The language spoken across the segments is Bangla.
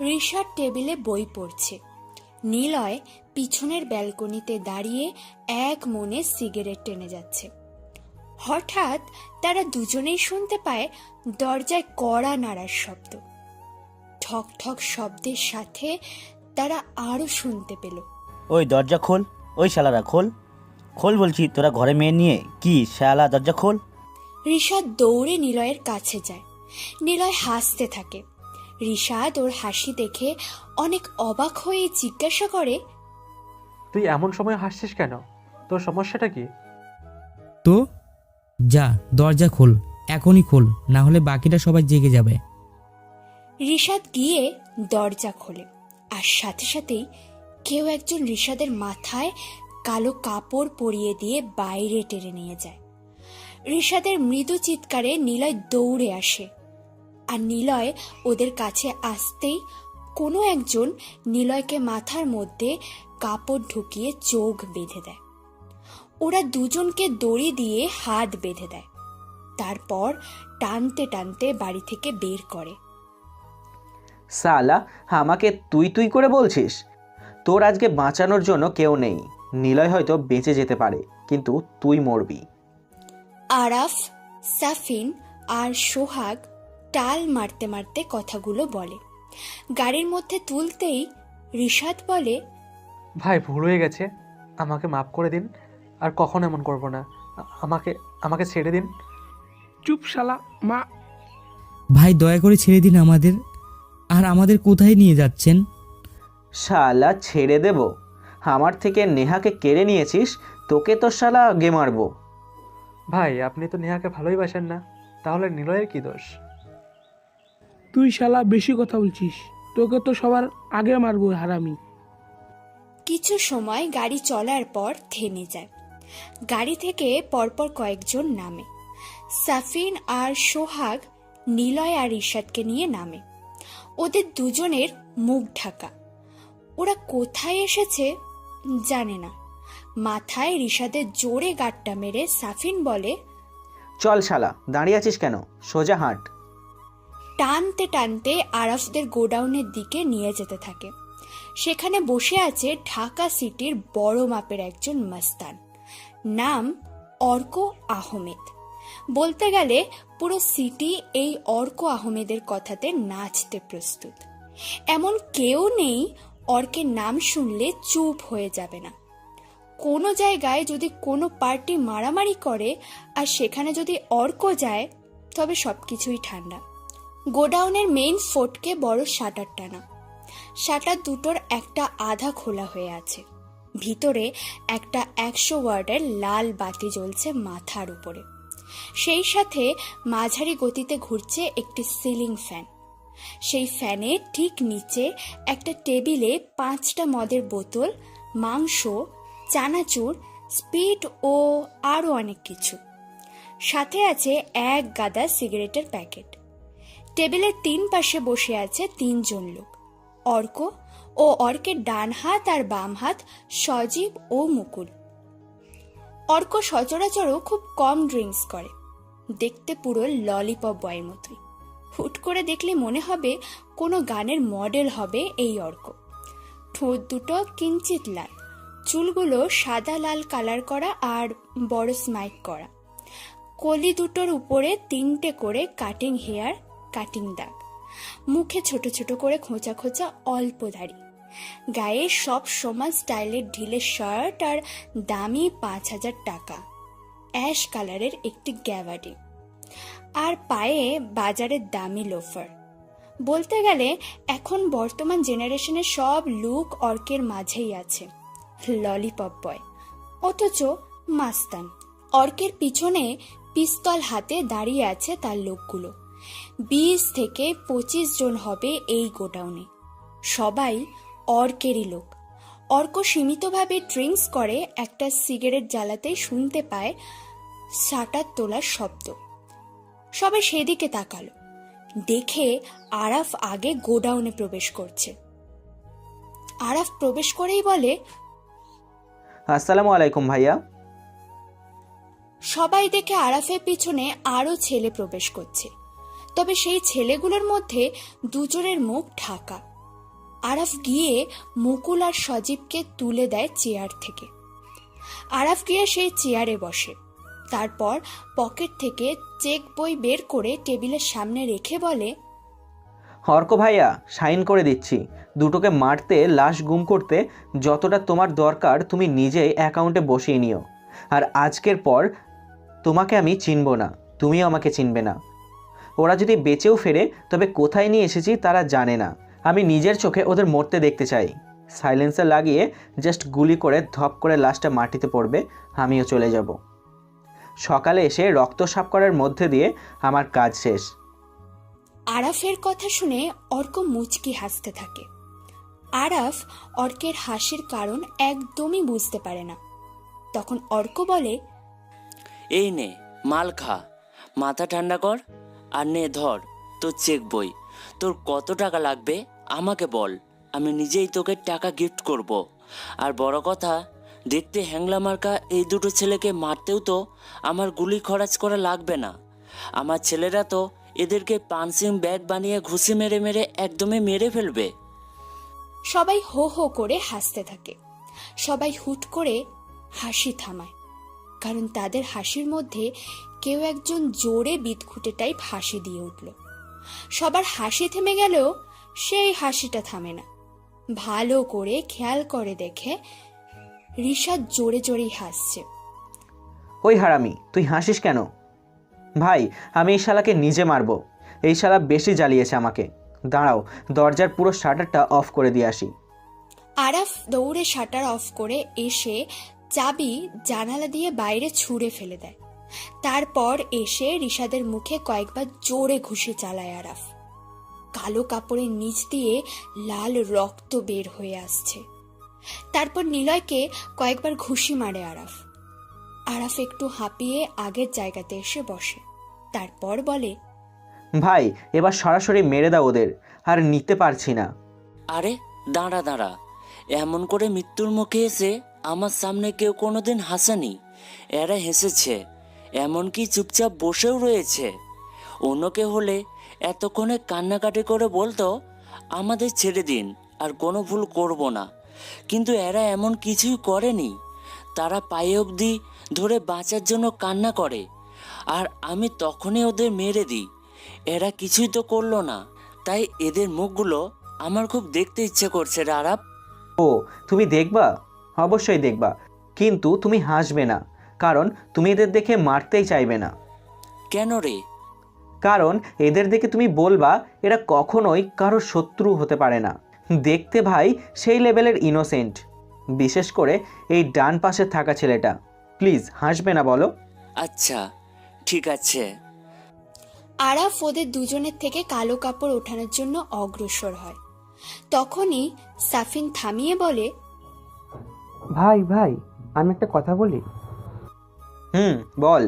রিশাদ টেবিলে বই পড়ছে। নিলয় পিছনের ব্যালকনিতে দাঁড়িয়ে এক মনে সিগারেট টেনে যাচ্ছে। হঠাৎ তারা দুজনেই শুনতে পায় দরজায় কড়া নাড়ার শব্দ। ঠক ঠক শব্দের সাথে তারা আরো শুনতে পেল, ওই দরজা খোল, ওই শালারা খোল, খোল বলছি, তোরা ঘরে মেয়ে নিয়ে কি শালা, দরজা খোল। রিশাদ দৌড়ে নিলয়ের কাছে যায়। নিলয় হাসতে থাকে। রিশাদ ওর হাসি দেখে অনেক অবাক হয়ে জিজ্ঞাসা করে, তুই এমন সময় হাসছিস কেন? তোর সমস্যাটা কি? তো যা, দরজা খোল, এখনই খোল, না হলে বাকিটা সবাই জেগে যাবে। রিশাদ গিয়ে দরজা খোলে, আর সাথে সাথেই কেউ একজন রিশাদের মাথায় কালো কাপড় পরিয়ে দিয়ে বাইরে টেনে নিয়ে যায়। রিশাদের মৃদু চিৎকারে নিলয় দৌড়ে আসে, আর নিলয় ওদের কাছে আসতেই কোনো একজন নিলয়কে মাথার মধ্যে কাপড় ঢুকিয়ে চোখ বেঁধে দেয়। ওরা দুজনকে দড়ি দিয়ে হাত বেঁধে দেয়, তারপর টানতে টানতে বাড়ি থেকে বের করে। সালা, আমাকে তুই তুই করে বলছিস? তোর আজকে বাঁচানোর জন্য কেউ নেই। নিলয় হয়তো বেঁচে যেতে পারে, কিন্তু তুই মরবি। আরাফ, সাফিন আর সোহাগ টাল মারতে মারতে কথাগুলো বলে। গাড়ির মধ্যে তুলতেই রিশাদ বলে, ভাই, ভুল হয়ে গেছে, আমাকে মাফ করে দিন, আর কখনো এমন করব না। আমাকে আমাকে ছেড়ে দিন। চুপ শালা মা। ভাই দয়া করে ছেড়ে দিন আমাদের। আর আমাদের কোথায় নিয়ে যাচ্ছেন? শালা ছেড়ে দেব? আমার থেকে নেহাকে কেড়ে নিয়েছিস, তোকে তো শালা আগে মারবো। ভাই, আপনি তো নেহাকে ভালোই বাসেন না, তাহলে নিলয়ের কি দোষ? তুই শালা বেশি কথা বলছিস, তোকে তো সবার আগে মারবো হারামি। কিছু সময় গাড়ি চলার পর থেমে যায়। গাড়ি থেকে পরপর কয়েকজন নামে। সাফিন আর সোহাগ নিলয় আর রিশাদকে নিয়ে নামে। ওদের দুজনের মুখ ঢাকা। ওরা কোথায় এসেছে জানে না। মাথায় রিশাদের জোরে গাঁটটা মেরে সাফিন বলে, চল শালা, দাঁড়িয়ে আছিস কেন? সোজা হাঁট। টানতে টানতে আরাফদের গোডাউনের দিকে নিয়ে যেতে থাকে। সেখানে বসে আছে ঢাকা সিটির বড় মাপের একজন মাস্তান, নাম অর্ক আহমেদ। বলতে গেলে পুরো সিটি এই অর্ক আহমেদের কথাতে নাচতে প্রস্তুত। এমন কেউ নেই অর্কের নাম শুনলে চুপ হয়ে যাবে না। কোনো জায়গায় যদি কোনো পার্টি মারামারি করে আর সেখানে যদি অর্ক যায়, তবে সবকিছুই ঠান্ডা। গোডাউনের মেইন ফটকে বড় শাটার টানা। শাটার দুটোর একটা আধা খোলা হয়ে আছে। ভিতরে একটা 100 ওয়াটের লাল বাতি জ্বলছে মাথার উপরে। সেই সাথে মাঝারি গতিতে ঘুরছে একটি সিলিং ফ্যান। সেই ফ্যানের ঠিক নিচে একটা টেবিলে 5টা মদের বোতল, মাংস, চানাচুর, স্পিড ও আরও অনেক কিছু। সাথে আছে এক গাদা সিগারেটের প্যাকেট। টেবিলের 3 পাশে বসে আছে 3 জন লোক, অর্ক ও অর্কের ডান হাত আর বাম হাত সজীব ও মুকুল। অর্ক সচরাচরও খুব কম ড্রিঙ্কস করে, দেখতে পুরো ললিপপ বয়ের মতোই। হুট করে দেখলে মনে হবে কোনো গানের মডেল হবে এই অর্ক। ঠোঁট দুটো কিঞ্চিত লাল, চুলগুলো সাদা লাল কালার করা আর বড় স্মাইক করা। কলি দুটোর উপরে 3টে করে কাটিং হেয়ার, কাটিং দাগ। মুখে ছোট ছোট করে খোঁচা খোঁচা অল্প দাড়ি। গায়ে সব সমান স্টাইলের ঢিলে শার্ট আর দামি 5000 টাকা অ্যাশ কালারের একটি গ্যাভাডি, আর পায়ে বাজারের দামি লোফার। বলতে গেলে এখন বর্তমান জেনারেশনের সব লুক অর্কের মাঝেই আছে। ললিপপ বয়, অথচ মাস্তান। অর্কের পিছনে পিস্তল হাতে দাঁড়িয়ে আছে তার লোকগুলো। 20 থেকে 25 জন হবে এই গোডাউনে, সবাই অর্কেরই লোক। অর্ক সীমিতভাবে ড্রিঙ্কস করে একটা সিগারেট জ্বালাতেই শুনতে পায় শাটার তোলার শব্দ। সবাই সেদিকে তাকালো, দেখে আরাফ আগে গোডাউনে প্রবেশ করছে। আরাফ প্রবেশ করেই বলে, আসসালামু আলাইকুম ভাইয়া। সবাই দেখে আরাফের পিছনে আরো ছেলে প্রবেশ করছে, তবে সেই ছেলেগুলোর মধ্যে দুজনের মুখ ঢাকা। আরাফ গিয়ে মুকুল আর সজীবকে তুলে দেয় চেয়ার থেকে। আরাফ গিয়ে সেই চেয়ারে বসে, তারপর পকেট থেকে চেক বই বের করে টেবিলের সামনে রেখে বলে, অর্ক ভাইয়া সাইন করে দিচ্ছি, দুটোকে মারতে লাশ গুম করতে যতটা তোমার দরকার তুমি নিজেই অ্যাকাউন্টে বসিয়ে নিও। আর আজকের পর তোমাকে আমি চিনব না, তুমিও আমাকে চিনবে না। ওরা যদি বেঁচেও ফেরে তবে কোথায় নিয়ে এসেছি তারা জানে না। আমি নিজের চোখে ওদের মরতে দেখতে চাই। সাইলেন্সার লাগিয়ে জাস্ট গুলি করে ধপ করে লাশটা মাটিতে পড়বে, আমিও চলে যাব। সকালে এসে রক্ত সাফ করার মধ্যে দিয়ে আমার কাজ শেষ। আরাফের কথা শুনে অর্ক মুচকি হাসতে থাকে। আরাফ অর্কের হাসির কারণ একদমই বুঝতে পারে না। তখন অর্ক বলে, এই নে মাল খা, মাথা ঠান্ডা কর, আর নে ধর তোর চেক বই। তোর কত টাকা লাগবে আমাকে বল, আমি নিজেই তোকে টাকা গিফট করব। আর বড় কথা, দেখতে হ্যাংলা মার্কা এই দুটো ছেলেকে মারতেও তো আমার গুলি খরচ করা লাগবে না। আমার ছেলেরা তো এদেরকে পাঞ্চিং ব্যাগ বানিয়ে ঘুষি মেরে মেরে একদমই মেরে ফেলবে। সবাই হো হো করে হাসতে থাকে। সবাই হুট করে হাসি থামায়, কারণ তাদের হাসির মধ্যে কেউ একজন জোরে বিদঘুটে টাইপ হাসি দিয়ে উঠল। সবার হাসি থেমে গেলেও সেই হাসিটা থামে না। ভালো করে খেয়াল করে দেখে রিশাদ জোরে জোরেই হাসছে। ওই হারামি, তুই হাসিস কেন? ভাই, আমি এই শালাকে নিজে মারবো। এই শালা বেশি জ্বালিয়েছে আমাকে। দাঁড়াও, দরজার পুরো শাটারটা অফ করে দিয়ে আসি। আরাফ দৌড়ে শাটার অফ করে এসে চাবি জানালা দিয়ে বাইরে ছুঁড়ে ফেলে দেয়। তারপর এসে রিশাদের মুখে কয়েকবার জোরে ঘুষি চালায় আরাফ। কালো কাপড়ের নিচ দিয়ে লাল রক্ত বের হয়ে আসছে। তারপর নিলয়কে কয়েকবার ঘুষি মারে আরাফ। আরাফ একটু হাঁপিয়ে আগের জায়গাতে এসে বসে, তারপর বলে, ভাই, এবার সরাসরি মেরে দাও ওদের, আর নিতে পারছি না। আরে দাঁড়া দাঁড়া, এমন করে মৃত্যুর মুখে এসে আমার সামনে কেউ কোনোদিন হাসেনি। এরা হেসেছে, এমনকি চুপচাপ বসেও রয়েছে। অন্য কেউ হলে এতক্ষণে কান্নাকাটি করে বলতো আমাদের ছেড়ে দিন, আর কোনো ভুল করব না। কিন্তু এরা এমন কিছুই করেনি। তারা পায়ে অবধি ধরে বাঁচার জন্য কান্না করে, আর আমি তখনই ওদের মেরে দিই। এরা কিছুই তো করলো না, তাই এদের মুখগুলো আমার খুব দেখতে ইচ্ছে করছে রে আরাপ। ও, তুমি দেখবা? অবশ্যই দেখবা, কিন্তু তুমি হাসবে না, কারণ তুমি এদের দেখে মারতেই চাইবে না। কেন রে? কারণ এদের দেখে তুমি বলবা এরা কখনোই কারোর শত্রু হতে পারে না। দেখতে ভাই সেই লেভেলের ইনোসেন্ট, বিশেষ করে এই ডান পাশে থাকা ছেলেটা। প্লিজ হাসবে না বলো। আচ্ছা ঠিক আছে। আরাফ ওদের দুজনের থেকে কালো কাপড় ওঠানোর জন্য অগ্রসর হয়। তখনই সাফিন থামিয়ে বলে, ভাই ভাই, আমি একটা কথা বলি। বল।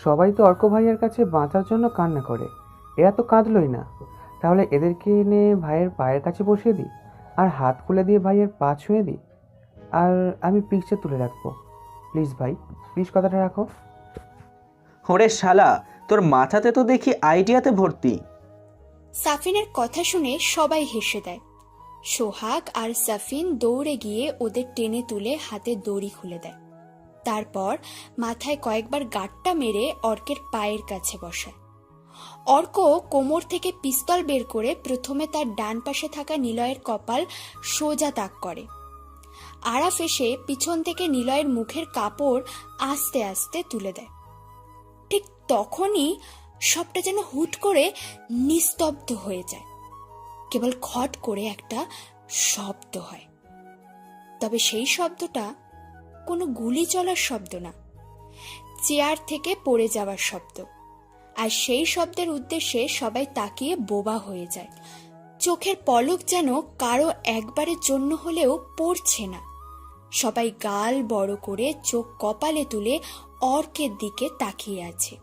সবাই তো অর্ক ভাইয়ের কাছে বাঁচার জন্য কান্না করে, এরা তো কাঁদলই না। তাহলে এদেরকে এনে ভাইয়ের পায়ের কাছে বসিয়ে দিই, আর হাত খুলে দিয়ে ভাইয়ের পা ছুঁয়ে দিই, আর আমি পিকচার তুলে রাখবো। প্লিজ ভাই, প্লিজ কথাটা রাখো। ওরে শালা, তোর মাথাতে তো দেখি আইডিয়াতে ভর্তি। সাফিনের কথা শুনে সবাই হেসে দেয়। সোহাগ আর সাফিন দৌড়ে গিয়ে ওদের টেনে তুলে হাতে দড়ি খুলে দেয়। তারপর মাথায় কয়েকবার গাঁটটা মেরে অর্কের পায়ের কাছে বসায়। অর্ক কোমর থেকে পিস্তল বের করে প্রথমে তার ডান পাশে থাকা নিলয়ের কপাল সোজা তাক করে। আরাফ এসে পিছন থেকে নিলয়ের মুখের কাপড় আস্তে আস্তে তুলে দেয়। ঠিক তখনই সবটা যেন হুট করে নিস্তব্ধ হয়ে যায়। কেবল খট করে একটা শব্দ হয়, তবে সেই শব্দটা কোনো গুলি চলার শব্দ না, চেয়ার থেকে পড়ে যাওয়ার শব্দ। আর সেই শব্দের উদ্দেশ্যে সবাই তাকিয়ে বোবা হয়ে যায়। চোখের পলক যেন কারো একবারের জন্য হলেও পড়ছে না। সবাই গাল বড় করে চোখ কপালে তুলে অর্কের দিকে তাকিয়ে আছে।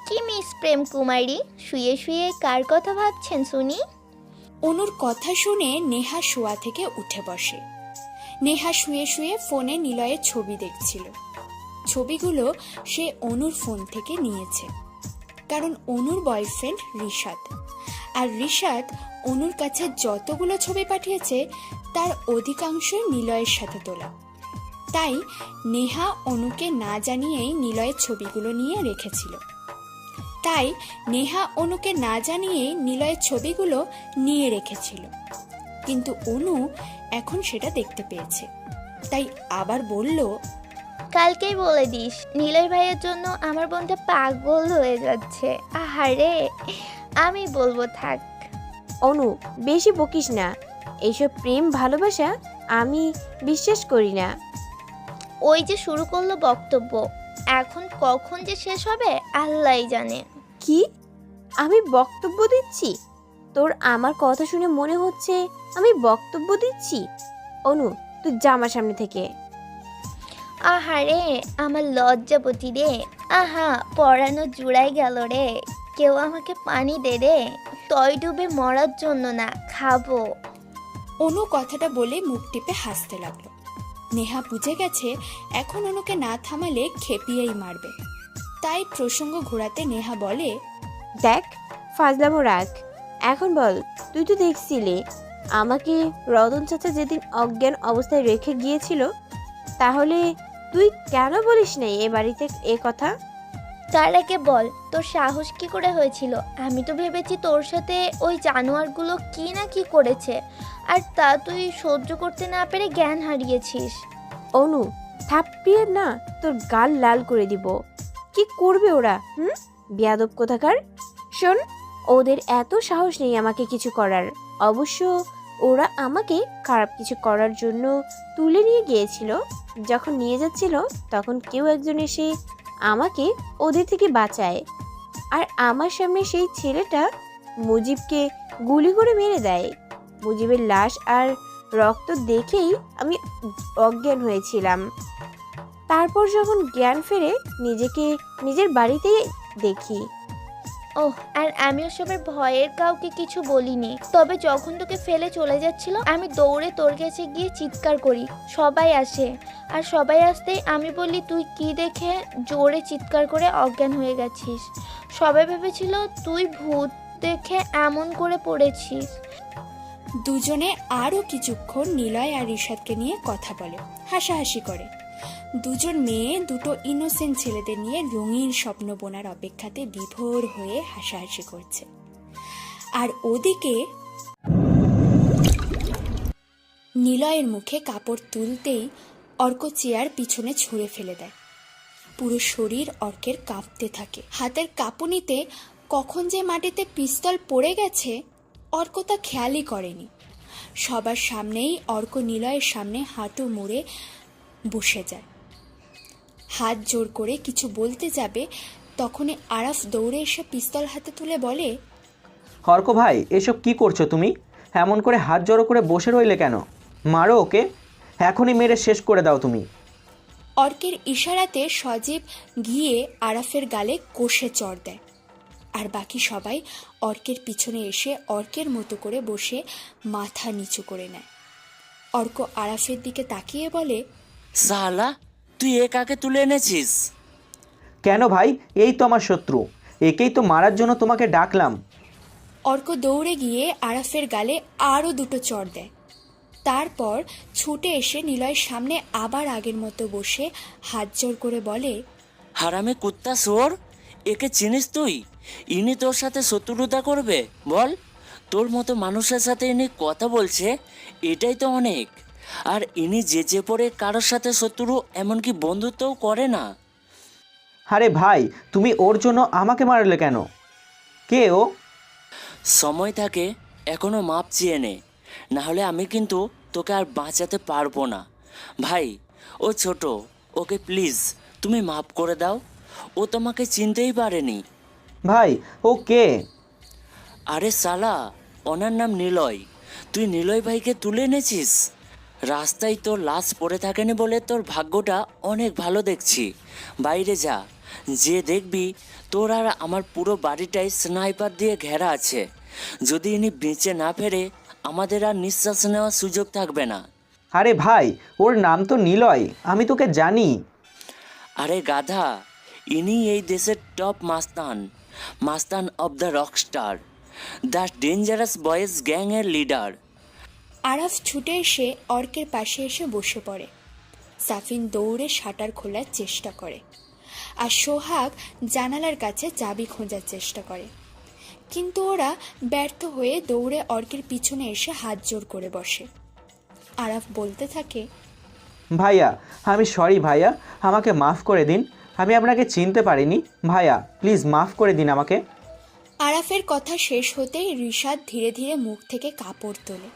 কি মিস প্রেম কুমারী, শুয়ে শুয়ে কার কথা ভাবছেন শুনি? অনুর কথা শুনে নেহা শোয়া থেকে উঠে বসে। নেহা শুয়ে শুয়ে ফোনে নিলয়ের ছবি দেখছিল। ছবিগুলো সে অনুর ফোন থেকে নিয়েছে। কারণ অনুর বয়ফ্রেন্ড রিশাদ। আর রিশাদ অনুর কাছে যতগুলো ছবি পাঠিয়েছে তার অধিকাংশই নিলয়ের সাথে তোলা। তাই নেহা অনুকে না জানিয়েই নিলয়ের ছবিগুলো নিয়ে রেখেছিল। কিন্তু অনু এখন সেটা দেখতে পেয়েছে, তাই আবার বলল, কালকেই বলে দিস, নিলয় ভাইয়ের জন্য আমার বোনটা পাগল হয়ে যাচ্ছে। আহারে, আমি বলবো থাক। অনু, বেশি বকিস না। এইসব প্রেম ভালোবাসা আমি বিশ্বাস করি না। ওই যে শুরু করলো বক্তব্য, এখন কখন যে শেষ হবে আল্লাহই জানে। কি? আমি বক্তব্য দিচ্ছি? তোর আমার কথা শুনে মনে হচ্ছে আমি বক্তব্য দিচ্ছি? অনু, তুই যা আমার সামনে থেকে। আহারে, আমার লজ্জাবতী রে। আহা, পড়ানো জুড়াই গেল রে। কেউ আমাকে পানি দে রে, তয় ডুবে মরার জন্য না, খাবো। অনু কথাটা বলে মুখ টিপে হাসতে লাগলো। নেহা বুঝে গেছে এখন অনুকে না থামালে খেপিয়েই মারবে, তাই প্রসঙ্গ ঘোরাতে নেহা বলে, দেখ, ফাজলামো রাখ। এখন বল, তুই তো দেখছিলি আমাকে রতন চাচা যেদিন অজ্ঞান অবস্থায় রেখে গিয়েছিল, তাহলে তুই কেন বলিস নাই এ বাড়িতে এ কথা? তার আগে বল, তোর সাহস কি করে হয়েছিল? আমি তো ভেবেছি তোর সাথে ওই জানোয়ারগুলো কি না কি করেছে, আর তা তুই সহ্য করতে না পেরে জ্ঞান হারিয়েছিস। অনু, থাপ্পিয়ে না তোর গাল লাল করে দিব। কি করবে ওরা? বেয়াদব কোথাকার। শোন, ওদের এত সাহস নেই আমাকে কিছু করার। অবশ্য ওরা আমাকে খারাপ কিছু করার জন্য তুলে নিয়ে গিয়েছিল। যখন নিয়ে যাচ্ছিল তখন কেউ একজন এসে আমাকে ওদের থেকে বাঁচায়, আর আমার সামনে সেই ছেলেটা মুজিবকে গুলি করে মেরে দেয়। মুজিবের লাশ আর রক্ত দেখেই আমি অজ্ঞান হয়েছিলাম। তারপর যখন জ্ঞান ফেরে নিজেকে নিজের বাড়িতেই দেখি। ওহ, আর আমি ওসবের ভয়ের কাউকে কিছু বলিনি। তবে যখন তোকে ফেলে চলে যাচ্ছিল আমি দৌড়ে তোর কাছে গিয়ে চিৎকার করি, সবাই আসে। আর সবাই আসতেই আমি বলি তুই কি দেখে জোরে চিৎকার করে অজ্ঞান হয়ে গেছিস। সবাই ভেবেছিল তুই ভূত দেখে এমন করে পড়েছিস। দুজনে আরও কিছুক্ষণ নিলয় আর রিশাদকে নিয়ে কথা বলে, হাসাহাসি করে। দুজন মেয়ে দুটো ইনোসেন্ট ছেলেদের নিয়ে রঙিন স্বপ্ন বোনার অপেক্ষাতে বিভোর হয়ে হাসাহাসি করছে। আর ওদিকে নিলয়ের মুখে কাপড় তুলতেই অর্ক চেয়ার পিছনে ছুঁড়ে ফেলে দেয়। পুরো শরীর অর্কের কাঁপতে থাকে। হাতের কাঁপুনিতে কখন যে মাটিতে পিস্তল পড়ে গেছে অর্ক তা খেয়ালই করেনি। সবার সামনেই অর্ক নিলয়ের সামনে হাঁটু মুড়ে বসে যায়। হাত জোর করে কিছু বলতে যাবে, তখনই আরাফ দৌড়ে এসে পিস্তল হাতে তুলে বলে, অর্ক ভাই, এসব কি করছো তুমি? এমন করে হাত জড়ো করে বসে রইলে কেন? মারো ওকে, এখনই মেরে শেষ করে দাও তুমি। অর্কের ইশারাতে সজীব গিয়ে আরাফের গালে কষে চড় দেয়। আর বাকি সবাই অর্কের পিছনে এসে অর্কের মতো করে বসে মাথা নিচু করে নেয়। অর্ক আরাফের দিকে তাকিয়ে বলে, সালা, তুই কাকে তুলে এনেছিস? কেন ভাই, এই তো আমার শত্রু, একেই তো মারার জন্য তোমাকে ডাকলাম। অর্ক দৌড়ে গিয়ে আরাফের গালে আরও দুটো চড় দেয়। তারপর ছুটে এসে নিলয়ের সামনে আবার আগের মতো বসে হাত জোর করে বলে, হারামে কুত্তা সোর, একে চিনিস তুই? ইনি তোর সাথে শত্রুতা করবে? বল, তোর মতো মানুষের সাথে ইনি কথা বলছে, এটাই তো অনেক। আর ইনি যেচে পড়ে কারোর সাথে শত্রু এমনকি বন্ধুত্বও করে না। আরে ভাই, তুমি ওর জন্য আমাকে মারলে কেন? কে ও? সময় থাকে এখনো মাপ চেয়ে নে, না হলে আমি কিন্তু তোকে আর বাঁচাতে পারবো না। ভাই, ও ছোট, ওকে প্লিজ তুমি মাপ করে দাও। ও তোমাকে চিনতেই পারেনি। ভাই, ও কে? আরে সালা, ওনার নাম নিলয়। তুই নিলয় ভাইকে তুলে এনেছিস? রাস্তায় তোর লাশ পড়ে থাকেনি বলে তোর ভাগ্যটা অনেক ভালো দেখছি। বাইরে যা, যে দেখবি তোর আর আমার পুরো বাড়িটাই স্নাইপার দিয়ে ঘেরা আছে। যদি ইনি বেঁচে না ফেরে আমাদের আর নিঃশ্বাস নেওয়ার সুযোগ থাকবে না। আরে ভাই, ওর নাম তো নিলয়, আমি তোকে জানি। আরে গাধা, ইনি এই দেশের টপ মাস্তান, মাস্তান of the rockstar, the dangerous boys গ্যাংয়ের লিডার। আরাফ ছুটে এসে অর্কের পাশে এসে বসে পড়ে। সাফিন দৌড়ে শাটার খোলার চেষ্টা করে, আর সোহাগ জানালার কাছে চাবি খোঁজার চেষ্টা করে, কিন্তু ওরা ব্যর্থ হয়ে দৌড়ে অর্কের পিছনে এসে হাত জোড় করে বসে। আরাফ বলতে থাকে, ভাইয়া আমি সরি ভাইয়া, আমাকে মাফ করে দিন, আমি আপনাকে চিনতে পারিনি ভাইয়া, প্লিজ মাফ করে দিন আমাকে। আরাফের কথা শেষ হতেই রিশাদ ধীরে ধীরে মুখ থেকে কাপড় তোলে।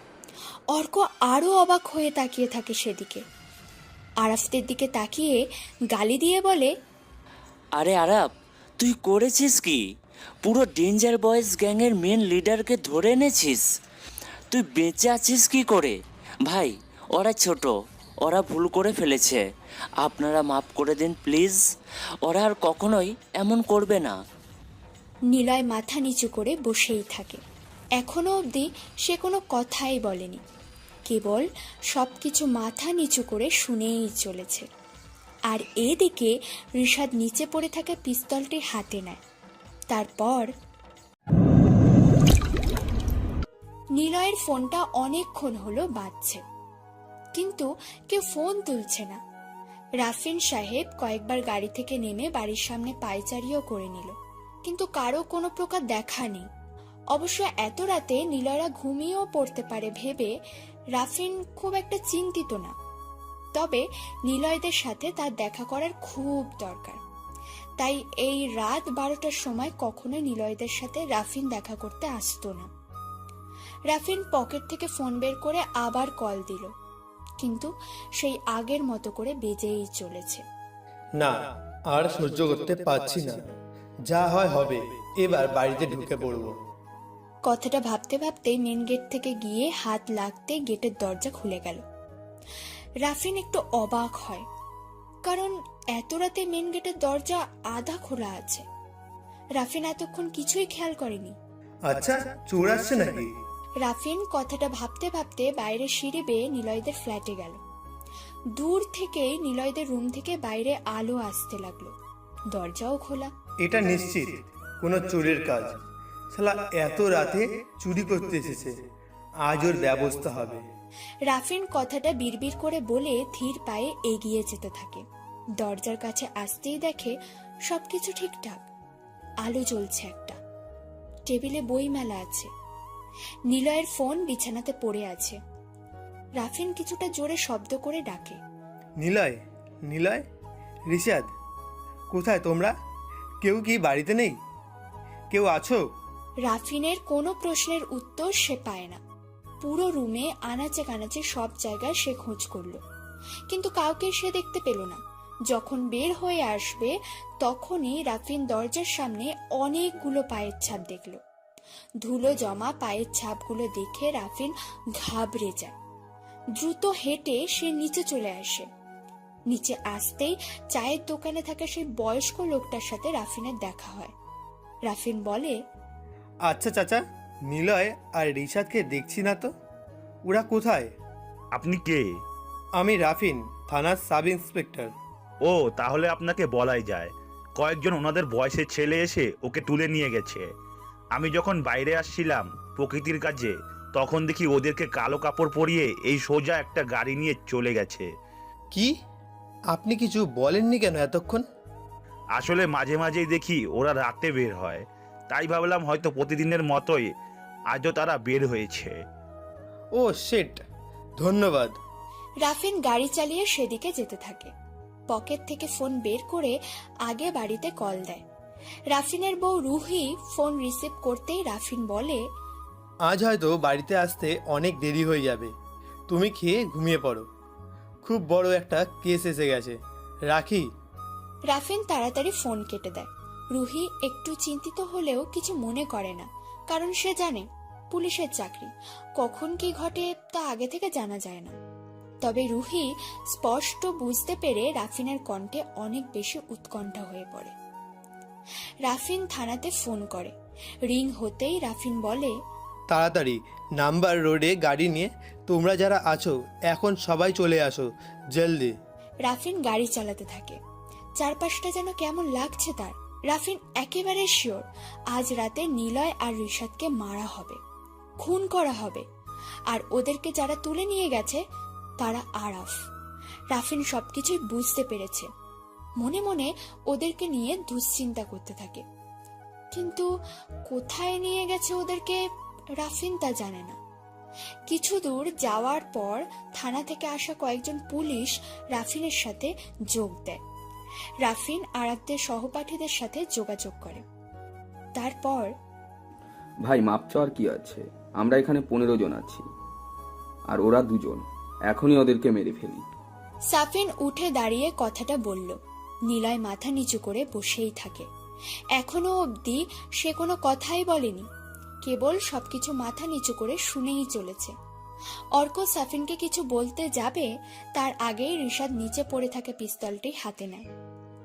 অর্ক আরও অবাক হয়ে তাকিয়ে থাকে সেদিকে। আরাফদের দিকে তাকিয়ে গালি দিয়ে বলে, আরে আরাপ, তুই করেছিস কি? পুরো ডেঞ্জার বয়েজ গ্যাংয়ের মেন লিডারকে ধরে এনেছিস। তুই বেঁচে আছিস কি করে? ভাই, ওরা ছোট, ওরা ভুল করে ফেলেছে, আপনারা মাফ করে দিন প্লিজ, ওরা আর কখনোই এমন করবে না। নিলয় মাথা নিচু করে বসেই থাকে। এখনো অবধি সে কোনো কথাই বলেনি, কেবল সব কিছু মাথা নিচু করে শুনেই চলেছে। আর এদিকে রিশাদ নিচে পড়ে থাকা পিস্তলটি হাতে নেয়। তারপর নিলয়ের ফোনটা অনেকক্ষণ হলো বাজছে, কিন্তু কেউ ফোন তুলছে না। রাফিন সাহেব কয়েকবার গাড়ি থেকে নেমে বাড়ির সামনে পায়চারিও করে নিল, কিন্তু কারো কোনো প্রকার দেখা নেই। অবশ্য এত রাতে নিলয়রা ঘুমিয়েও পড়তে পারে ভেবে রাফিন খুব একটা চিন্তিত না। তবে নিলয়দের সাথে তার দেখা করার খুব দরকার, তাই এই রাত 12টার সময় কখনোই নিলয়দের সাথে রাফিন দেখা করতে আসতো না। রাফিন পকেট থেকে ফোন বের করে আবার কল দিল, কিন্তু সেই আগের মতো করে বেজেই চলেছে। না, আর সহ্য করতে পারছি না, যা হয় হবে, এবার বাড়িতে ঢুকে পড়বো। কথাটা ভাবতে ভাবতে মেন গেট থেকে গিয়ে হাত লাগতে গেটের দরজা খুলে গেল। রাফিন একটু অবাক হয়, কারণ এত রাতে মেন গেটের দরজা আধা খোলা আছে। রাফিন এতক্ষণ কিছুই খেয়াল করেনি। আচ্ছা, চোর আসছে নাকি? রাফিন কথাটা ভাবতে ভাবতে বাইরে সিঁড়ি বেয়ে নিলয়দের ফ্ল্যাটে গেল। দূর থেকেই নিলয়দের রুম থেকে বাইরে আলো আসতে লাগলো, দরজাও খোলা। এটা নিশ্চিত কোনো চোরের কাজ। শালা এত রাতে চুরি করতে এসেছে, আজ ওর ব্যবস্থা হবে। রাফিন কথাটা বিড়বিড় করে বলে ধীর পায়ে এগিয়ে যেতে থাকে। দরজার কাছে আসতেই দেখে সবকিছু ঠিকঠাক, আলো জ্বলছে একটা, টেবিলে বই মেলা আছে, নিলয়ের ফোন বিছানাতে পড়ে আছে। রাফিন কিছুটা জোরে শব্দ করে ডাকে, নিলয়, নিলয়, রিশাদ, কোথায় তোমরা? কেউ কি বাড়িতে নেই? কেউ আছো? রাফিনের কোনো প্রশ্নের উত্তর সে পায় না। পুরো রুমে আনাচে কানাচে সব জায়গায় সে খোঁজ করলো, কিন্তু কাউকে সে দেখতে পেল না। যখন বের হয়ে আসবে তখনই রাফিন দরজার সামনে অনেকগুলো পায়ের ছাপ দেখল। ধুলো জমা পায়ের ছাপগুলো দেখে রাফিন ঘাবড়ে যায়। দ্রুত হেঁটে সে নিচে চলে আসে। নিচে আসতেই চায়ের দোকানে থাকা সেই বয়স্ক লোকটার সাথে রাফিনের দেখা হয়। রাফিন বলে, আচ্ছা চাচা, নিলয় আর রিশাদকে দেখছি না তো, ওরা কোথায়? আপনি কে? আমি রাফিন, থানার সাব ইন্সপেক্টর। ও, তাহলে আপনাকে বলাই যায়, কয়েকজন ওনাদের বয়সের ছেলে এসে ওকে তুলে নিয়ে গেছে। আমি যখন বাইরে আসছিলাম প্রকৃতির কাজে, তখন দেখি ওদেরকে কালো কাপড় পরিয়ে এই সোজা একটা গাড়ি নিয়ে চলে গেছে। কি? আপনি কিছু বলেননি কেন এতক্ষণ? আসলে মাঝে মাঝেই দেখি ওরা রাতে বের হয়, তাই ভাবলাম হয়তো প্রতিদিনের মতোই আজও তারা বের হয়েছে। ও শিট, ধন্যবাদ। রাফিন গাড়ি চালিয়ে সেদিকে যেতে থাকে। পকেট থেকে ফোন বের করে আগে বাড়িতে কল দেয়। রাফিনের বউ রুহি ফোন রিসিভ করতেই রাফিন বলে, আজ হয়তো বাড়িতে আসতে অনেক দেরি হয়ে যাবে, তুমি খেয়ে ঘুমিয়ে পড়ো, খুব বড় একটা কেস এসে গেছে, রাখি। রাফিন তাড়াতাড়ি ফোন কেটে দেয়। রুহি একটু চিন্তিত হলেও কিছু মনে করে না, কারণ সে জানে পুলিশের চাকরি, কখন কি ঘটে তা আগে থেকে জানা যায় না। তবে রুহি স্পষ্ট বুঝতে পেরে রাফিনের কণ্ঠে অনেক বেশি উৎকণ্ঠা হয়ে পড়ে। রাফিন থানাতে ফোন করে। রিং হতেই রাফিন বলে, তাড়াতাড়ি নাম্বার রোডে গাড়ি নিয়ে তোমরা যারা আছো এখন সবাই চলে আসো, জলদি। রাফিন গাড়ি চালাতে থাকে। চারপাশটা যেন কেমন লাগছে তার। রাফিন একেবারে শিওর আজ রাতে নিলয় আর রিশাদকে মারা হবে, খুন করা হবে, আর ওদেরকে যারা তুলে নিয়ে গেছে তারা আরাফ। রাফিন সবকিছুই বুঝতে পেরেছে। মনে মনে ওদেরকে নিয়ে দুশ্চিন্তা করতে থাকে, কিন্তু কোথায় নিয়ে গেছে ওদেরকে রাফিন তা জানে না। কিছু দূর যাওয়ার পর থানা থেকে আসা কয়েকজন পুলিশ রাফিনের সাথে যোগ দেয়। রাফিন আরাফদের সহপাঠীদের সাথে যোগাযোগ করে। তারপর, ভাই মাপ চাওয়ার কি আছে, আমরা এখানে 15 জন আছি আর ওরা 2 জন, এখনই ওদেরকে মেরে ফেলি। সাফিন উঠে দাঁড়িয়ে কথাটা বলল। নিলয় মাথা নিচু করে বসেই থাকে। এখনো অবধি সে কোনো কথাই বলেনি, কেবল সবকিছু মাথা নিচু করে শুনেই চলেছে। অর্ক সাফিনকে কিছু বলতে যাবে তার আগেই রিশাদ নিচে পড়ে থাকা পিস্তলটি হাতে নেয়।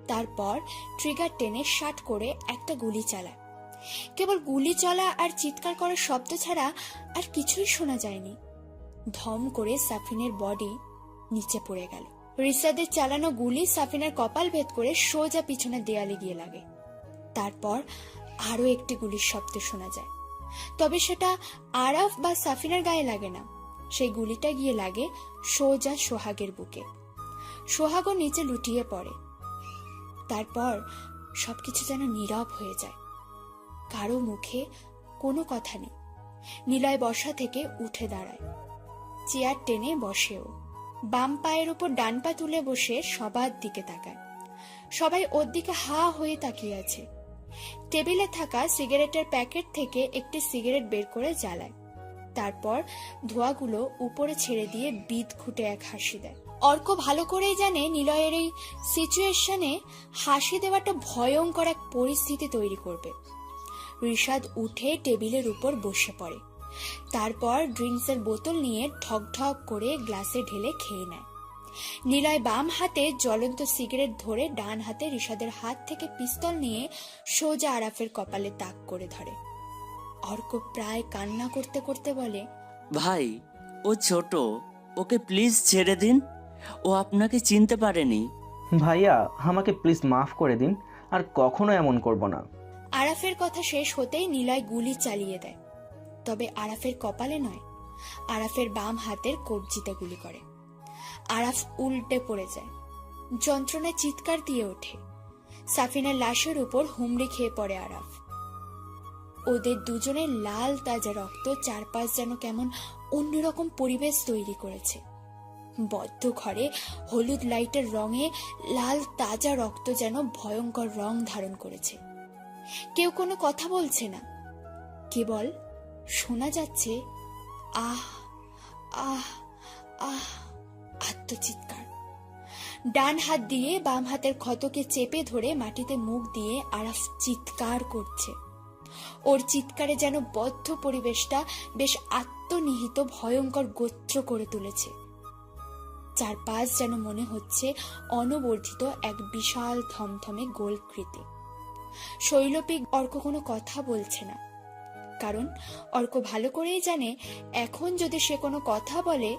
তারপর ট্রিগার টেনে শাট করে একটা গুলি চালায়। কেবল গুলি চলা আর চিৎকার করার শব্দ ছাড়া আর কিছুই শোনা যায়নি। ধম করে সাফিনের বডি নিচে পড়ে গেল। রিশাদের চালানো গুলি সাফিনের কপাল ভেদ করে সোজা পিছনের দেয়ালে গিয়ে লাগে। তারপর আরো একটি গুলির শব্দ শোনা যায়, তবে সেটা আরাফ বা সাফিনের গায়ে লাগে না। সেই গুলিটা গিয়ে লাগে সোজা সোহাগের বুকে। সোহাগও নিচে লুটিয়ে পড়ে। তারপর সবকিছু যেন নীরব হয়ে যায়, কারো মুখে কোনো কথা নেই। নিলয় বসা থেকে উঠে দাঁড়ায়, চেয়ার টেনে বসেও বাম পায়ের উপর ডান পা তুলে বসে সবার দিকে তাকায়। সবাই ওর দিকে হা হয়ে তাকিয়ে আছে। টেবিলে থাকা সিগারেটের প্যাকেট থেকে একটি সিগারেট বের করে জ্বালায়। তারপর ধোঁয়াগুলো উপরে ছেড়ে দিয়ে বিদ খুঁটে এক হাসি দেয়। অর্ক ভালো করেই জানে নিলয়ের এই সিচুয়েশনে হাসি দেওয়াটা ভয়ঙ্কর এক পরিস্থিতি তৈরি করবে। রিশাদ উঠে টেবিলের উপর বসে পড়ে। তারপর ড্রিঙ্কসের বোতল নিয়ে ঠক ঠক করে গ্লাসে ঢেলে খেয়ে নেয়। নিলয় বাম হাতে জ্বলন্ত সিগারেট ধরে ডান হাতে রিশাদের হাত থেকে পিস্তল নিয়ে সোজা আরাফের কপালে তাক করে ধরে। অর্ক প্রায় কান্না করতে করতে বলে, ভাই ও ছোট, ওকে প্লিজ ছেড়ে দিন, ও আপনাকে চিনতে পারেনি। ভাইয়া আমাকে প্লিজ মাফ করে দিন, আর কখনো এমন করব না। আরাফের কথা শেষ হতেই নিলয় গুলি চালিয়ে দেয়, তবে আরাফের কপালে নয়, আরাফের বাম হাতের কবজিতে গুলি করে। আরাফ উল্টে পড়ে যায়, যন্ত্রণায় চিৎকার দিয়ে ওঠে। সাফিনের লাশের উপর হুমড়ি খেয়ে পড়ে আরাফ। ওদের দুজনের লাল তাজা রক্ত চারপাশ যেন কেমন অন্যরকম পরিবেশ তৈরি করেছে। বদ্ধ ঘরে হলুদ লাইটের রঙে লাল তাজা রক্ত যেন ভয়ঙ্কর রং ধারণ করেছে। কেউ কোনো কথা বলছে না, কেবল শোনা যাচ্ছে আহ আহ আহ আত্মচিৎকার। ডান হাত দিয়ে বাম হাতের ক্ষতকে চেপে ধরে মাটিতে মুখ দিয়ে আরাফ চিৎকার করছে। ওর চিৎকারে যেন বদ্ধ পরিবেশটা বেশ আত্মনিহিত ভয়ঙ্কর গোত্র করে তুলেছে। চারপাশ যেন মনে হচ্ছে অনবর্ধিত এক বিশাল থমথমে গোলকৃতি। শৈলপী অর্ক কোনো কথা বলছে না, কারণ অর্ক ভালো করেই জানে এখন যদি সে কোনো কথা বলে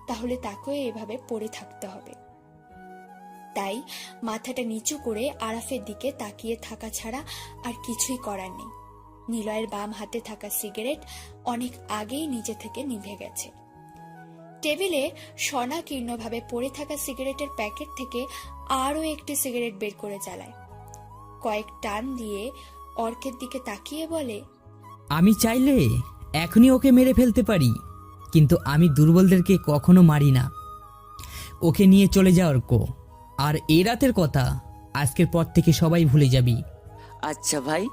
তাহলে তাকেও এভাবে পড়ে থাকতে হবে। তাই মাথাটা নিচু করে আরাফের দিকে তাকিয়ে থাকা ছাড়া আর কিছুই করার নেই। নিলয়ের বাম হাতে থাকা সিগারেট অনেক আগেই নিজে থেকে নিভে গেছে। টেবিলে স্বনাকীর্ণভাবে পড়ে থাকা সিগারেটের প্যাকেট থেকে আরো একটি সিগারেট বের করে জ্বালায়। কয়েক টান দিয়ে অর্কের দিকে তাকিয়ে বলে, আমি চাইলে এখনই ওকে মেরে ফেলতে পারি, কিন্তু আমি দুর্বলদেরকে কখনো মারি না। ওকে নিয়ে চলে যা অর্ক, আর এই রাতের কথা আজকের পর থেকে সবাই ভুলে যাবি। আচ্ছা ভাই,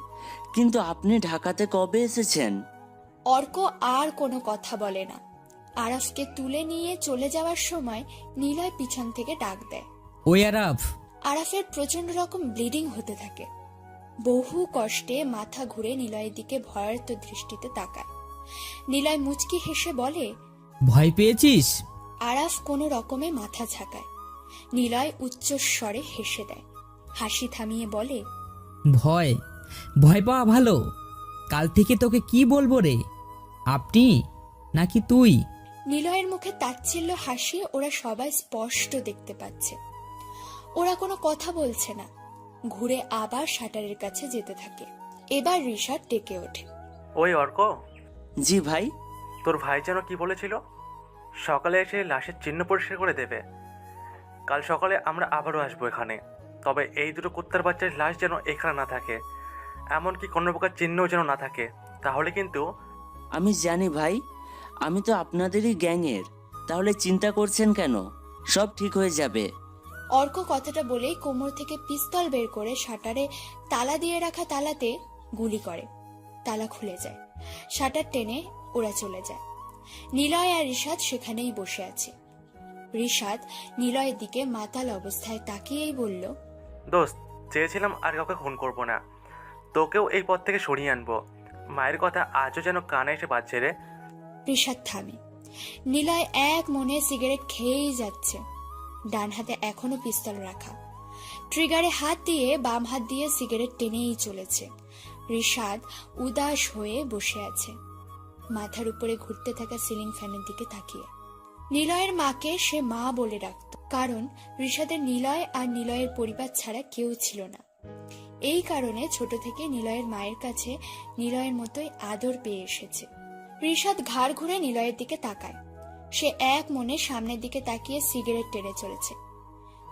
কিন্তু আপনি ঢাকাতে কবে এসেছেন? অর্ক আর কোনো কথা বলে না। আরাফকে তুলে নিয়ে চলে যাওয়ার সময় নিলয় পিছন থেকে ডাক দেয়, ওই আরাফ। আরাফের প্রচন্ড রকম ব্লিডিং হতে থাকে। বহু কষ্টে মাথা ঘুরে নিলয়ের দিকে ভয়ার্ত দৃষ্টিতে তাকায়। নিলয় মুচকি হেসে বলে, ভয় পেয়েছিস? আরাফ কোনো রকমে মাথা ঝাঁকায়। নিলয় উচ্চস্বরে হেসে দেয়, হাসি থামিয়ে বলে, ভয় ভয় পাওয়া ভালো। কাল থেকে তোকে কি বলবো রে, আপনি নাকি তুই? নিলয়ের মুখে তাচ্ছিল্য হাসি ওরা সবাই স্পষ্ট দেখতে পাচ্ছে। ওরা কোনো কথা বলছে না। ঘুরে আবার শাটারের কাছে যেতে থাকে। এবার ঋষাদ ডেকে ওঠে। ওই অর্ক, জি ভাই। তোর ভাই যেন কি বলেছিল, সকালে এসে লাশের চিহ্ন পরিষ্কার করে দেবে। কাল সকালে আমরা আবারও আসবো এখানে, তবে এই দুটো কুত্তার বাচ্চার লাশ যেন এখানে না থাকে, এমনকি কোনো প্রকার চিহ্নও যেন না থাকে, তাহলে কিন্তু। আমি জানি ভাই, আমি তো আপনাদেরই গ্যাংয়ের, তাহলে চিন্তা করছেন কেন? সব ঠিক হয়ে যাবে। অর্ক কথাটা বলেই কোমর থেকে পিস্তল বের করে শাটারে তালা দিয়ে রাখা তালাতে গুলি করে। তালা খুলে যায়। শাটার টেনে ওরা চলে যায়। নিলয় আর ঋষাদ সেখানেই বসে আছে। ঋষাদ নিলয়ের দিকে মাতাল অবস্থায় তাকিয়েই বলল, দোস্ত, চেয়েছিলাম আর কাউকে খুন করবো না, তোকেও এই পথ থেকে সরিয়ে আনবো। মায়ের কথা আজও যেন কানে এসে বাজছে রে। ঋষাদ থামে। নিলয় এক মনে সিগারেট খেয়েই যাচ্ছে। ডান হাতে এখনো পিস্তল রাখা। ট্রিগারে হাত দিয়ে বাম হাত দিয়ে সিগারেট টেনেই চলেছে। ঋষাদ উদাস হয়ে বসে আছে, মাথার উপরে ঘুরতে থাকা সিলিং ফ্যানের দিকে তাকিয়ে। নিলয়ের মাকে সে মা বলে ডাকত, কারণ ঋষাদের নিলয় আর নিলয়ের পরিবার ছাড়া কেউ ছিল না। এই কারণে ছোট থেকে নিলয়ের মায়ের কাছে নিলয়ের মতোই আদর পেয়ে এসেছে। ঋষাদ ঘাড় ঘুরে নিলয়ের দিকে তাকায়। সে এক মনে সামনের দিকে তাকিয়ে সিগারেট টেনে চলেছে।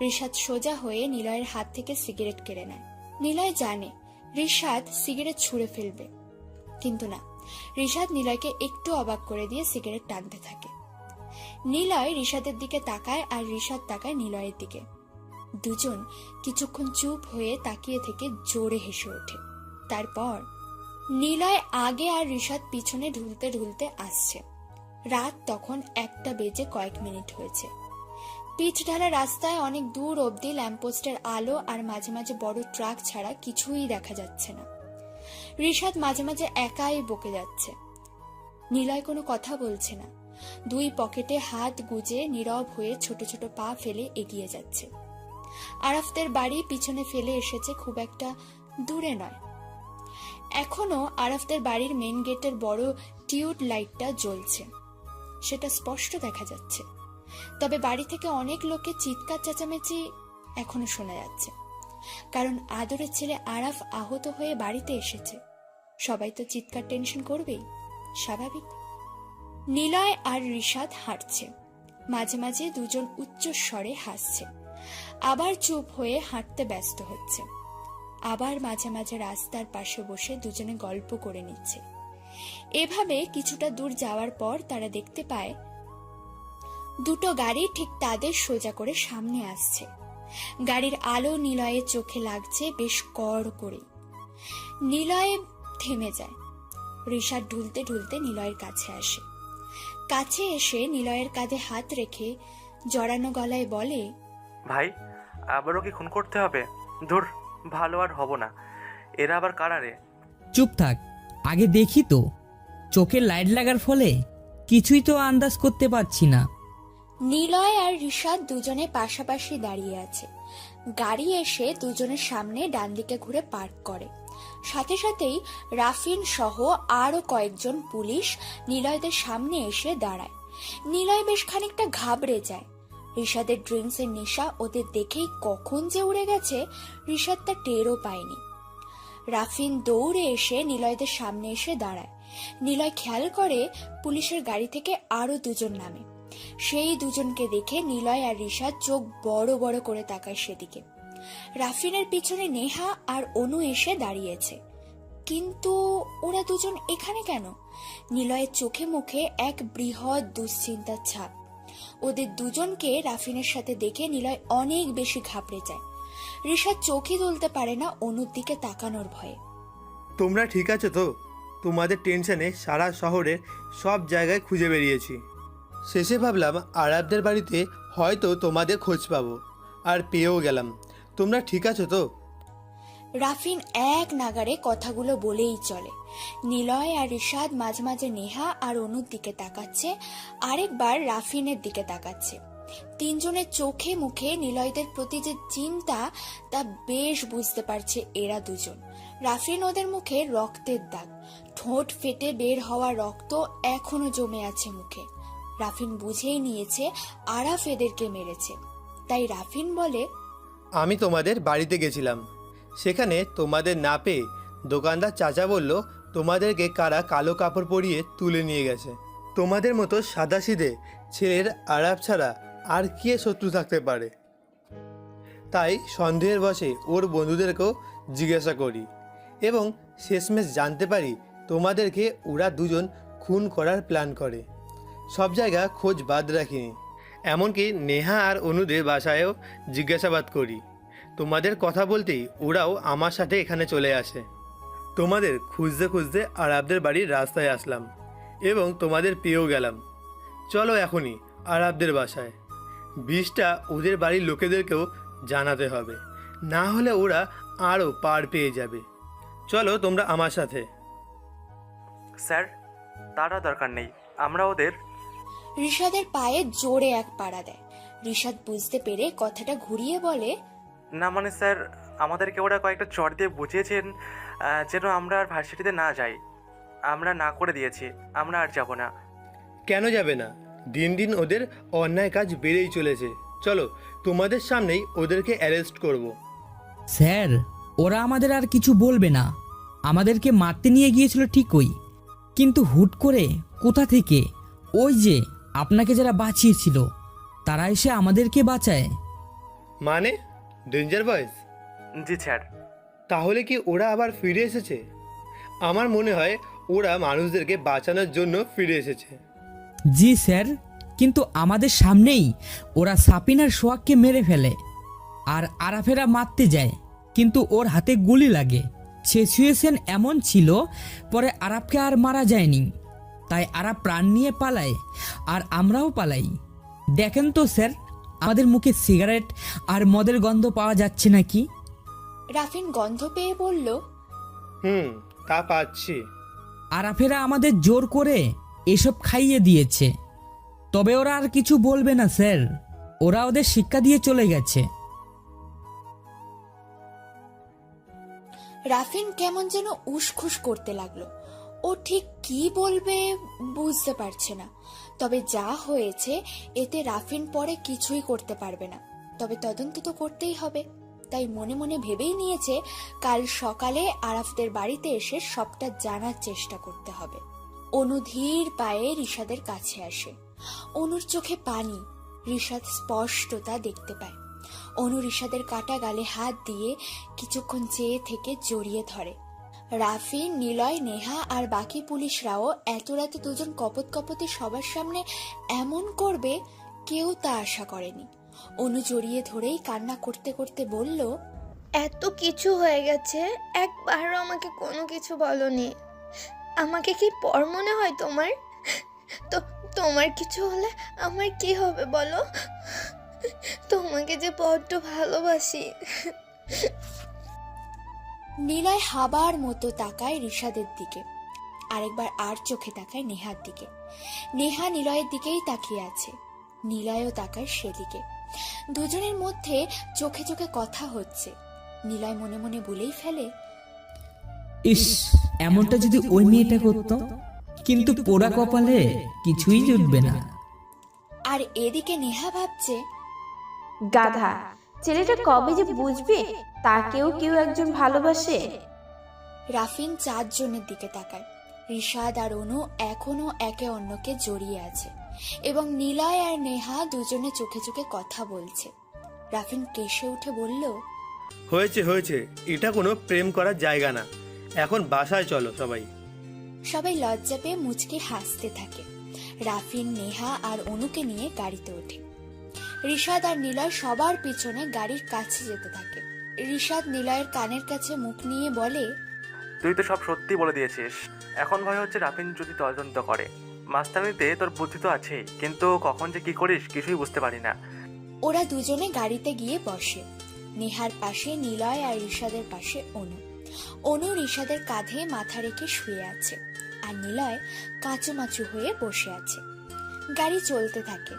ঋষাদ সোজা হয়ে নিলয়ের হাত থেকে সিগারেট কেড়ে নেয়। নিলয় জানে ঋষাদ সিগারেট ছুঁড়ে ফেলবে, কিন্তু না, ঋষাদ নিলয়কে একটু অবাক করে দিয়ে সিগারেট টানতে থাকে। নিলয় ঋষাদের দিকে তাকায় আর ঋষাদ তাকায় নিলয়ের দিকে। দুজন কিছুক্ষণ চুপ হয়ে তাকিয়ে থেকে জোরে হেসে ওঠে। তারপর নিলয় আগে আর ঋষাদ পিছনে ঢুলতে ঢুলতে আসছে। রাত তখন 1টা বেজে কয়েক মিনিট হয়েছে। পিচ ঢালা রাস্তায় অনেক দূর অবধি ল্যাম্পপোস্টের আলো আর মাঝে মাঝে বড় ট্রাক ছাড়া কিছুই দেখা যাচ্ছে না। ঋষাদ মাঝে মাঝে একাই বকে যাচ্ছে। নিলয় কোনো কথা বলছে না। দুই পকেটে হাত গুজে নীরব হয়ে ছোট ছোট পা ফেলে এগিয়ে যাচ্ছে। আরাফদের বাড়ি পিছনে ফেলে এসেছে, খুব একটা দূরে নয়। এখনো আরাফদের বাড়ির মেন গেটের বড় টিউব লাইটটা জ্বলছে, সেটা স্পষ্ট দেখা যাচ্ছে। তবে বাড়ি থেকে অনেক লোকের চিৎকার চেঁচামেচি এখনো শোনা যাচ্ছে, কারণ আদরের ছেলে আরাফ আহত হয়ে বাড়িতে এসেছে। সবাই তো চিৎকার টেনশন করবেই, স্বাভাবিক। নিলয় আর ঋষাদ হাঁটছে। মাঝে মাঝে দুজন উচ্চ স্বরে হাসছে, আবার চুপ হয়ে হাঁটতে ব্যস্ত হচ্ছে। আবার মাঝে মাঝে রাস্তার পাশে বসে দুজনে গল্প করে নিচ্ছে। এভাবে কিছুটা দূর যাওয়ার পর তারা দেখতে পায় দুটো গাড়ি ঠিক তাদের সোজা করে সামনে আসছে। গাড়ির আলো নিলয়ের চোখে লাগছে বেশ কড় করে। নিলয় থেমে যায়। ঋষাদ ঢুলতে ঢুলতে নিলয়ের কাছে আসে। কাছে এসে নিলয়ের কাঁধে হাত রেখে জড়ানো গলায় বলে, ভাই, আবারও কি খুন করতে হবে? ধুর, ভালো আর হব না। এরা আবার কারা রে? চুপ থাক, আগে দেখি তো। চোখের লাইট লাগার ফলে কিছুই তো আন্দাজ করতে পারছি না। নিলয় আর ঋষাদ দুজনে পাশাপাশি দাঁড়িয়ে আছে। গাড়ি এসে দুজনের সামনে ডান দিকে ঘুরে পার্ক করে। সাথে সাথেই রাফিন সহ আরো কয়েকজন পুলিশ নিলয়দের সামনে এসে দাঁড়ায়। নিলয় বেশ খানিকটা ঘাবড়ে যায়। ঋষাদের ড্রিঙ্কসের নেশা ওদের দেখেই কখন যে উড়ে গেছে ঋষাদ তা টেরও পায়নি। রাফিন দৌড়ে এসে নিলয়দের সামনে এসে দাঁড়ায়। নিলয় খেয়াল করে পুলিশের গাড়ি থেকে আরো দুজন নামে। সেই দুজনকে দেখে নিলয় আর ঋষাদ চোখ বড় বড় করে তাকায় সেদিকে। রাফিনের পিছনে নেহা আর অনু এসে দাঁড়িয়েছে। কিন্তু ওরা দুজন এখানে কেন? নিলয়ের চোখে মুখে এক বৃহৎ দুশ্চিন্তার ছাপ। ওদের দুজনকে রাফিনের সাথে দেখে নিলয় অনেক বেশি ঘাবড়ে যায়। ঋষাদ চোখই তুলতে পারে না অনুর দিকে তাকানোর ভয়ে। তোমরা ঠিক আছো তো? তোমাদের টেনশনে সারা শহরের সব জায়গায় খুঁজে বেরিয়েছি। শেষে ভাবলাম আরাবদের বাড়িতে হয়তো তোমাদের খোঁজ পাবো, আর পেয়েও গেলাম। তোমরা ঠিক আছো তো? রাফিন এক নাগারে কথাগুলো বলেই চলে। নিলয় আর ঋষাদ মাঝে মাঝে নেহা আর অনুর দিকে তাকাচ্ছে, আরেকবার রাফিনের দিকে তাকাচ্ছে। তিনজনের চোখে মুখে নিলয়দের প্রতি যে চিন্তা তা বেশ বুঝতে পারছে এরা দুজন। রাফিন ওদের মুখে রক্তের দাগ, ঠোঁট ফেটে বের হওয়া রক্ত এখনো জমে আছে মুখে। রাফিন বুঝেই নিয়েছে আরাফ এদেরকে মেরেছে। তাই রাফিন বলে, আমি তোমাদের বাড়িতে গেছিলাম, সেখানে তোমাদের না পেয়ে দোকানদার চাচা বলল তোমাদেরকে কারা কালো কাপড় পরিয়ে তুলে নিয়ে গেছে। তোমাদের মতো সাদাসিধে ছেলের আরাপ ছাড়া আর কে শত্রু থাকতে পারে? তাই সন্দেহের বশে ওর বন্ধুদেরকেও জিজ্ঞাসা করি এবং শেষমেশ জানতে পারি তোমাদেরকে ওরা দুজন খুন করার প্ল্যান করে। সব জায়গা খোঁজ বাদ রাখিনি, এমনকি নেহা আর অনুদের বাসায়ও জিজ্ঞাসাবাদ করি। তোমাদের কথা বলতেই ওরাও আমার সাথে এখানে চলে আসে। তোমাদের খুঁজতে খুঁজতে আরাবদের বাড়ির রাস্তায় আসলাম এবং তোমাদের পেয়েও গেলাম। চলো এখনই আরাবদের বাসায়। বিষটা ওদের বাড়ির লোকেদেরকেও জানাতে হবে, না হলে ওরা আরও পার পেয়ে যাবে। চলো তোমরা আমার সাথে। স্যার, তারা দরকার নেই, আমরা ওদের। রিশাদের পায়ে জোরে এক পাড়া দেয়। রিশাদ বুঝতে পেরে কথাটা ঘুরিয়ে বলে, না মানে স্যার, আমাদেরকে ওরা কয়েকটা চট দিয়ে বুঝিয়েছেন যেন আমরা আর ভার্সিটিতে না যাই। আমরা না করে দিয়েছি, আমরা আর যাব না। কেন যাবে না? দিন দিন ওদের অন্যায় কাজ বেড়েই চলেছে। চলো তোমাদের সামনেই ওদেরকে অ্যারেস্ট করব। স্যার, ওরা আমাদের আর কিছু বলবে না। আমাদেরকে মারতে নিয়ে গিয়েছিল ঠিকই, কিন্তু হুট করে কোথা থেকে ওই যে আপনাকে যারা বাঁচিয়েছিল তারা এসে আমাদেরকে বাঁচায়। মানে ডেঞ্জার বয়েস? জি স্যার। তাহলে কি ওরা আবার ফিরে এসেছে? আমার মনে হয় ওরা মানুষদেরকে বাঁচানোর জন্য ফিরে এসেছে। জি স্যার, কিন্তু আমাদের সামনেই ওরা সাপিনার সোহাগকে মেরে ফেলে আর আরাফেরা মারতে যায়, কিন্তু ওর হাতে গুলি লাগে। সিচুয়েশন এমন ছিল, পরে আরাফকে আর মারা যায়নি, তাই আরাফ প্রাণ নিয়ে পালায় আর আমরাও পালাই। দেখেন তো স্যার, আমাদের মুখে সিগারেট আর মদের গন্ধ পাওয়া যাচ্ছে নাকি? রাফিন গন্ধ পেয়ে বলল, তা পাচ্ছি। আরাফেরা আমাদের জোর করে এসব খাইয়ে দিয়েছে। তবে ওরা আর কিছু বলবে না স্যার, ওরা ওদের শিক্ষা দিয়ে চলে গেছে। রাফিন কেমন যেন উসখুস করতে লাগলো। ও ঠিক কি বলবে বুঝতে পারছে না। তবে যা হয়েছে এতে রাফিন পরে কিছুই করতে পারবে না। তবে তদন্ত তো করতেই হবে, তাই মনে মনে ভেবেই নিয়েছে কাল সকালে আরাফদের বাড়িতে এসে সবটা জানার চেষ্টা করতে হবে। অনু ধীর পায়ে রিশাদের কাছে আসে। অনুর চোখে পানি। রিশাদ স্পষ্ট তা দেখতে পায়। অনু রিশাদের কাটা গালে হাত দিয়ে কিছুক্ষণ চেয়ে থেকে জড়িয়ে ধরে। রাফি, নিলয়, নেহা আর বাকি পুলিশরাও এত রাতে দুজন কপত কপতি সবার সামনে এমন করবে কেউ তা আশা করেনি। অনু জড়িয়ে ধরেই কান্না করতে করতে বলল, এত কিছু হয়ে গেছে, একবারও আমাকে কোনো কিছু বলনি। আমাকে কি পর মনে হয় তোমার? তো তোমার কিছু হলে আমার কি হবে বলো? তোমাকে যে বড্ড ভালোবাসি। নিলয় হাবার মতো তাকায় রিশাদের দিকে, আরেকবার আর চোখে তাকায় নেহার দিকে। নেহা নিলয়ের দিকেই তাকিয়ে আছে, নিলয়ও তাকায় সেদিকে। দুজনের মধ্যে চোখে চোখে কথা হচ্ছে। নিলয় মনে মনে বলেই ফেলে, ইস, এমনটা যদি ওই মেয়েটা করতো, কিন্তু পোড়া কপালে কিছুই জুটবে না। আর এদিকে নেহা ভাবছে, গাধা ছেলেটা কবে যে বুঝবে তাকেও কেউ একজন ভালোবাসে। রাফিন চারজনের দিকে তাকায়। রিশাদ আর অনু এখনো একে অন্যকে জড়িয়ে আছে এবং নিলয় আর নেহা দুজনে চোখে চোখে কথা বলছে। রাফিন কেশে উঠে বলল, হয়েছে হয়েছে, এটা কোনো প্রেম করার জায়গা না। এখন বাসায় চলো সবাই। সবাই লজ্জা পেয়ে মুচকে হাসতে থাকে। রাফিন, নেহা আর অনুকে নিয়ে গাড়িতে ওঠে। রিশাদ আর নিলয় সবার পিছনে গাড়ির কাছে যেতে থাকে। রিশাদ নিলয়ের কানের কাছে মুখ নিয়ে বলে, তুই তো সব সত্যি বলে দিয়েছিস। এখন ভয় হচ্ছে রাফিন যদি তদন্ত করে। মাস্তানিতে তোর বুদ্ধি তো আছেই, কিন্তু কখন যে কি করিস কিছুই বুঝতে পারি না। ওরা দুজনে গাড়িতে গিয়ে বসে। নেহার পাশে নিলয় আর রিশাদের পাশে অনু। অনু রিশাদের কাঁধে মাথা রেখে শুয়ে আছে আর নিলয় কাঁচুমাচু হয়ে বসে আছে। গাড়ি চলতে থাকে।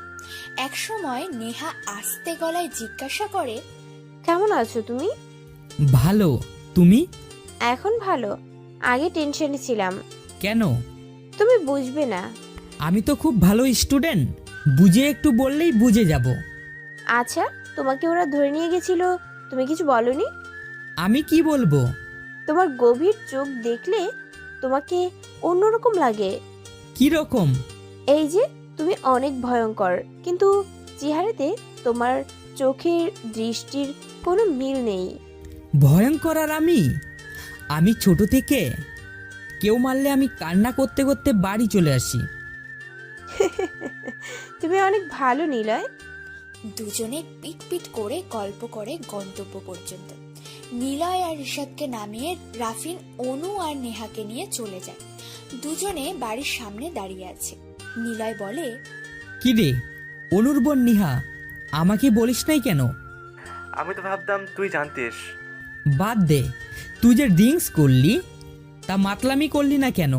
একসময় নেহা আস্তে গলায় জিজ্ঞাসা করে, কেমন আছো তুমি? ভালো, তুমি? এখন ভালো, আগে টেনশনে ছিলাম। কেন? তুমি বুঝবে না। আমি তো খুব ভালো স্টুডেন্ট, বুঝে একটু বললেই বুঝে যাব। আচ্ছা, তোমাকে ওরা ধরে নিয়ে গেছিল তুমি কিছু বলনি? আমি কি বলবো? তোমার গভীর চোখ দেখলে তোমাকে অন্যরকম লাগে। কি রকম? এই যে তুমি অনেক ভয়ঙ্কর, কিন্তু চেহারাতে তোমার চোখের দৃষ্টির কোনো মিল নেই। ভয়ঙ্কর আর আমি ছোট থেকে কেউ মারলে আমি কান্না করতে করতে বাড়ি চলে আসি। তুমি অনেক ভালো নিলয়। দুজনে পিট পিট করে গল্প করে গন্তব্য পর্যন্ত। নিলয় আর ঋষাদকে নামিয়ে রাফিন, অনু আর নেহাকে নিয়ে চলে যায়। দুজনে বাড়ির সামনে দাঁড়িয়ে আছে। নিলয় বলে, কি রে অনুর বোন নিহা, আমাকে বলিস নাই কেন? আমি তো ভাবতাম তুই জানতিস। বাদ দে, তুই যে ড্রিঙ্কস করলি তা মাতলামি করলি না কেন?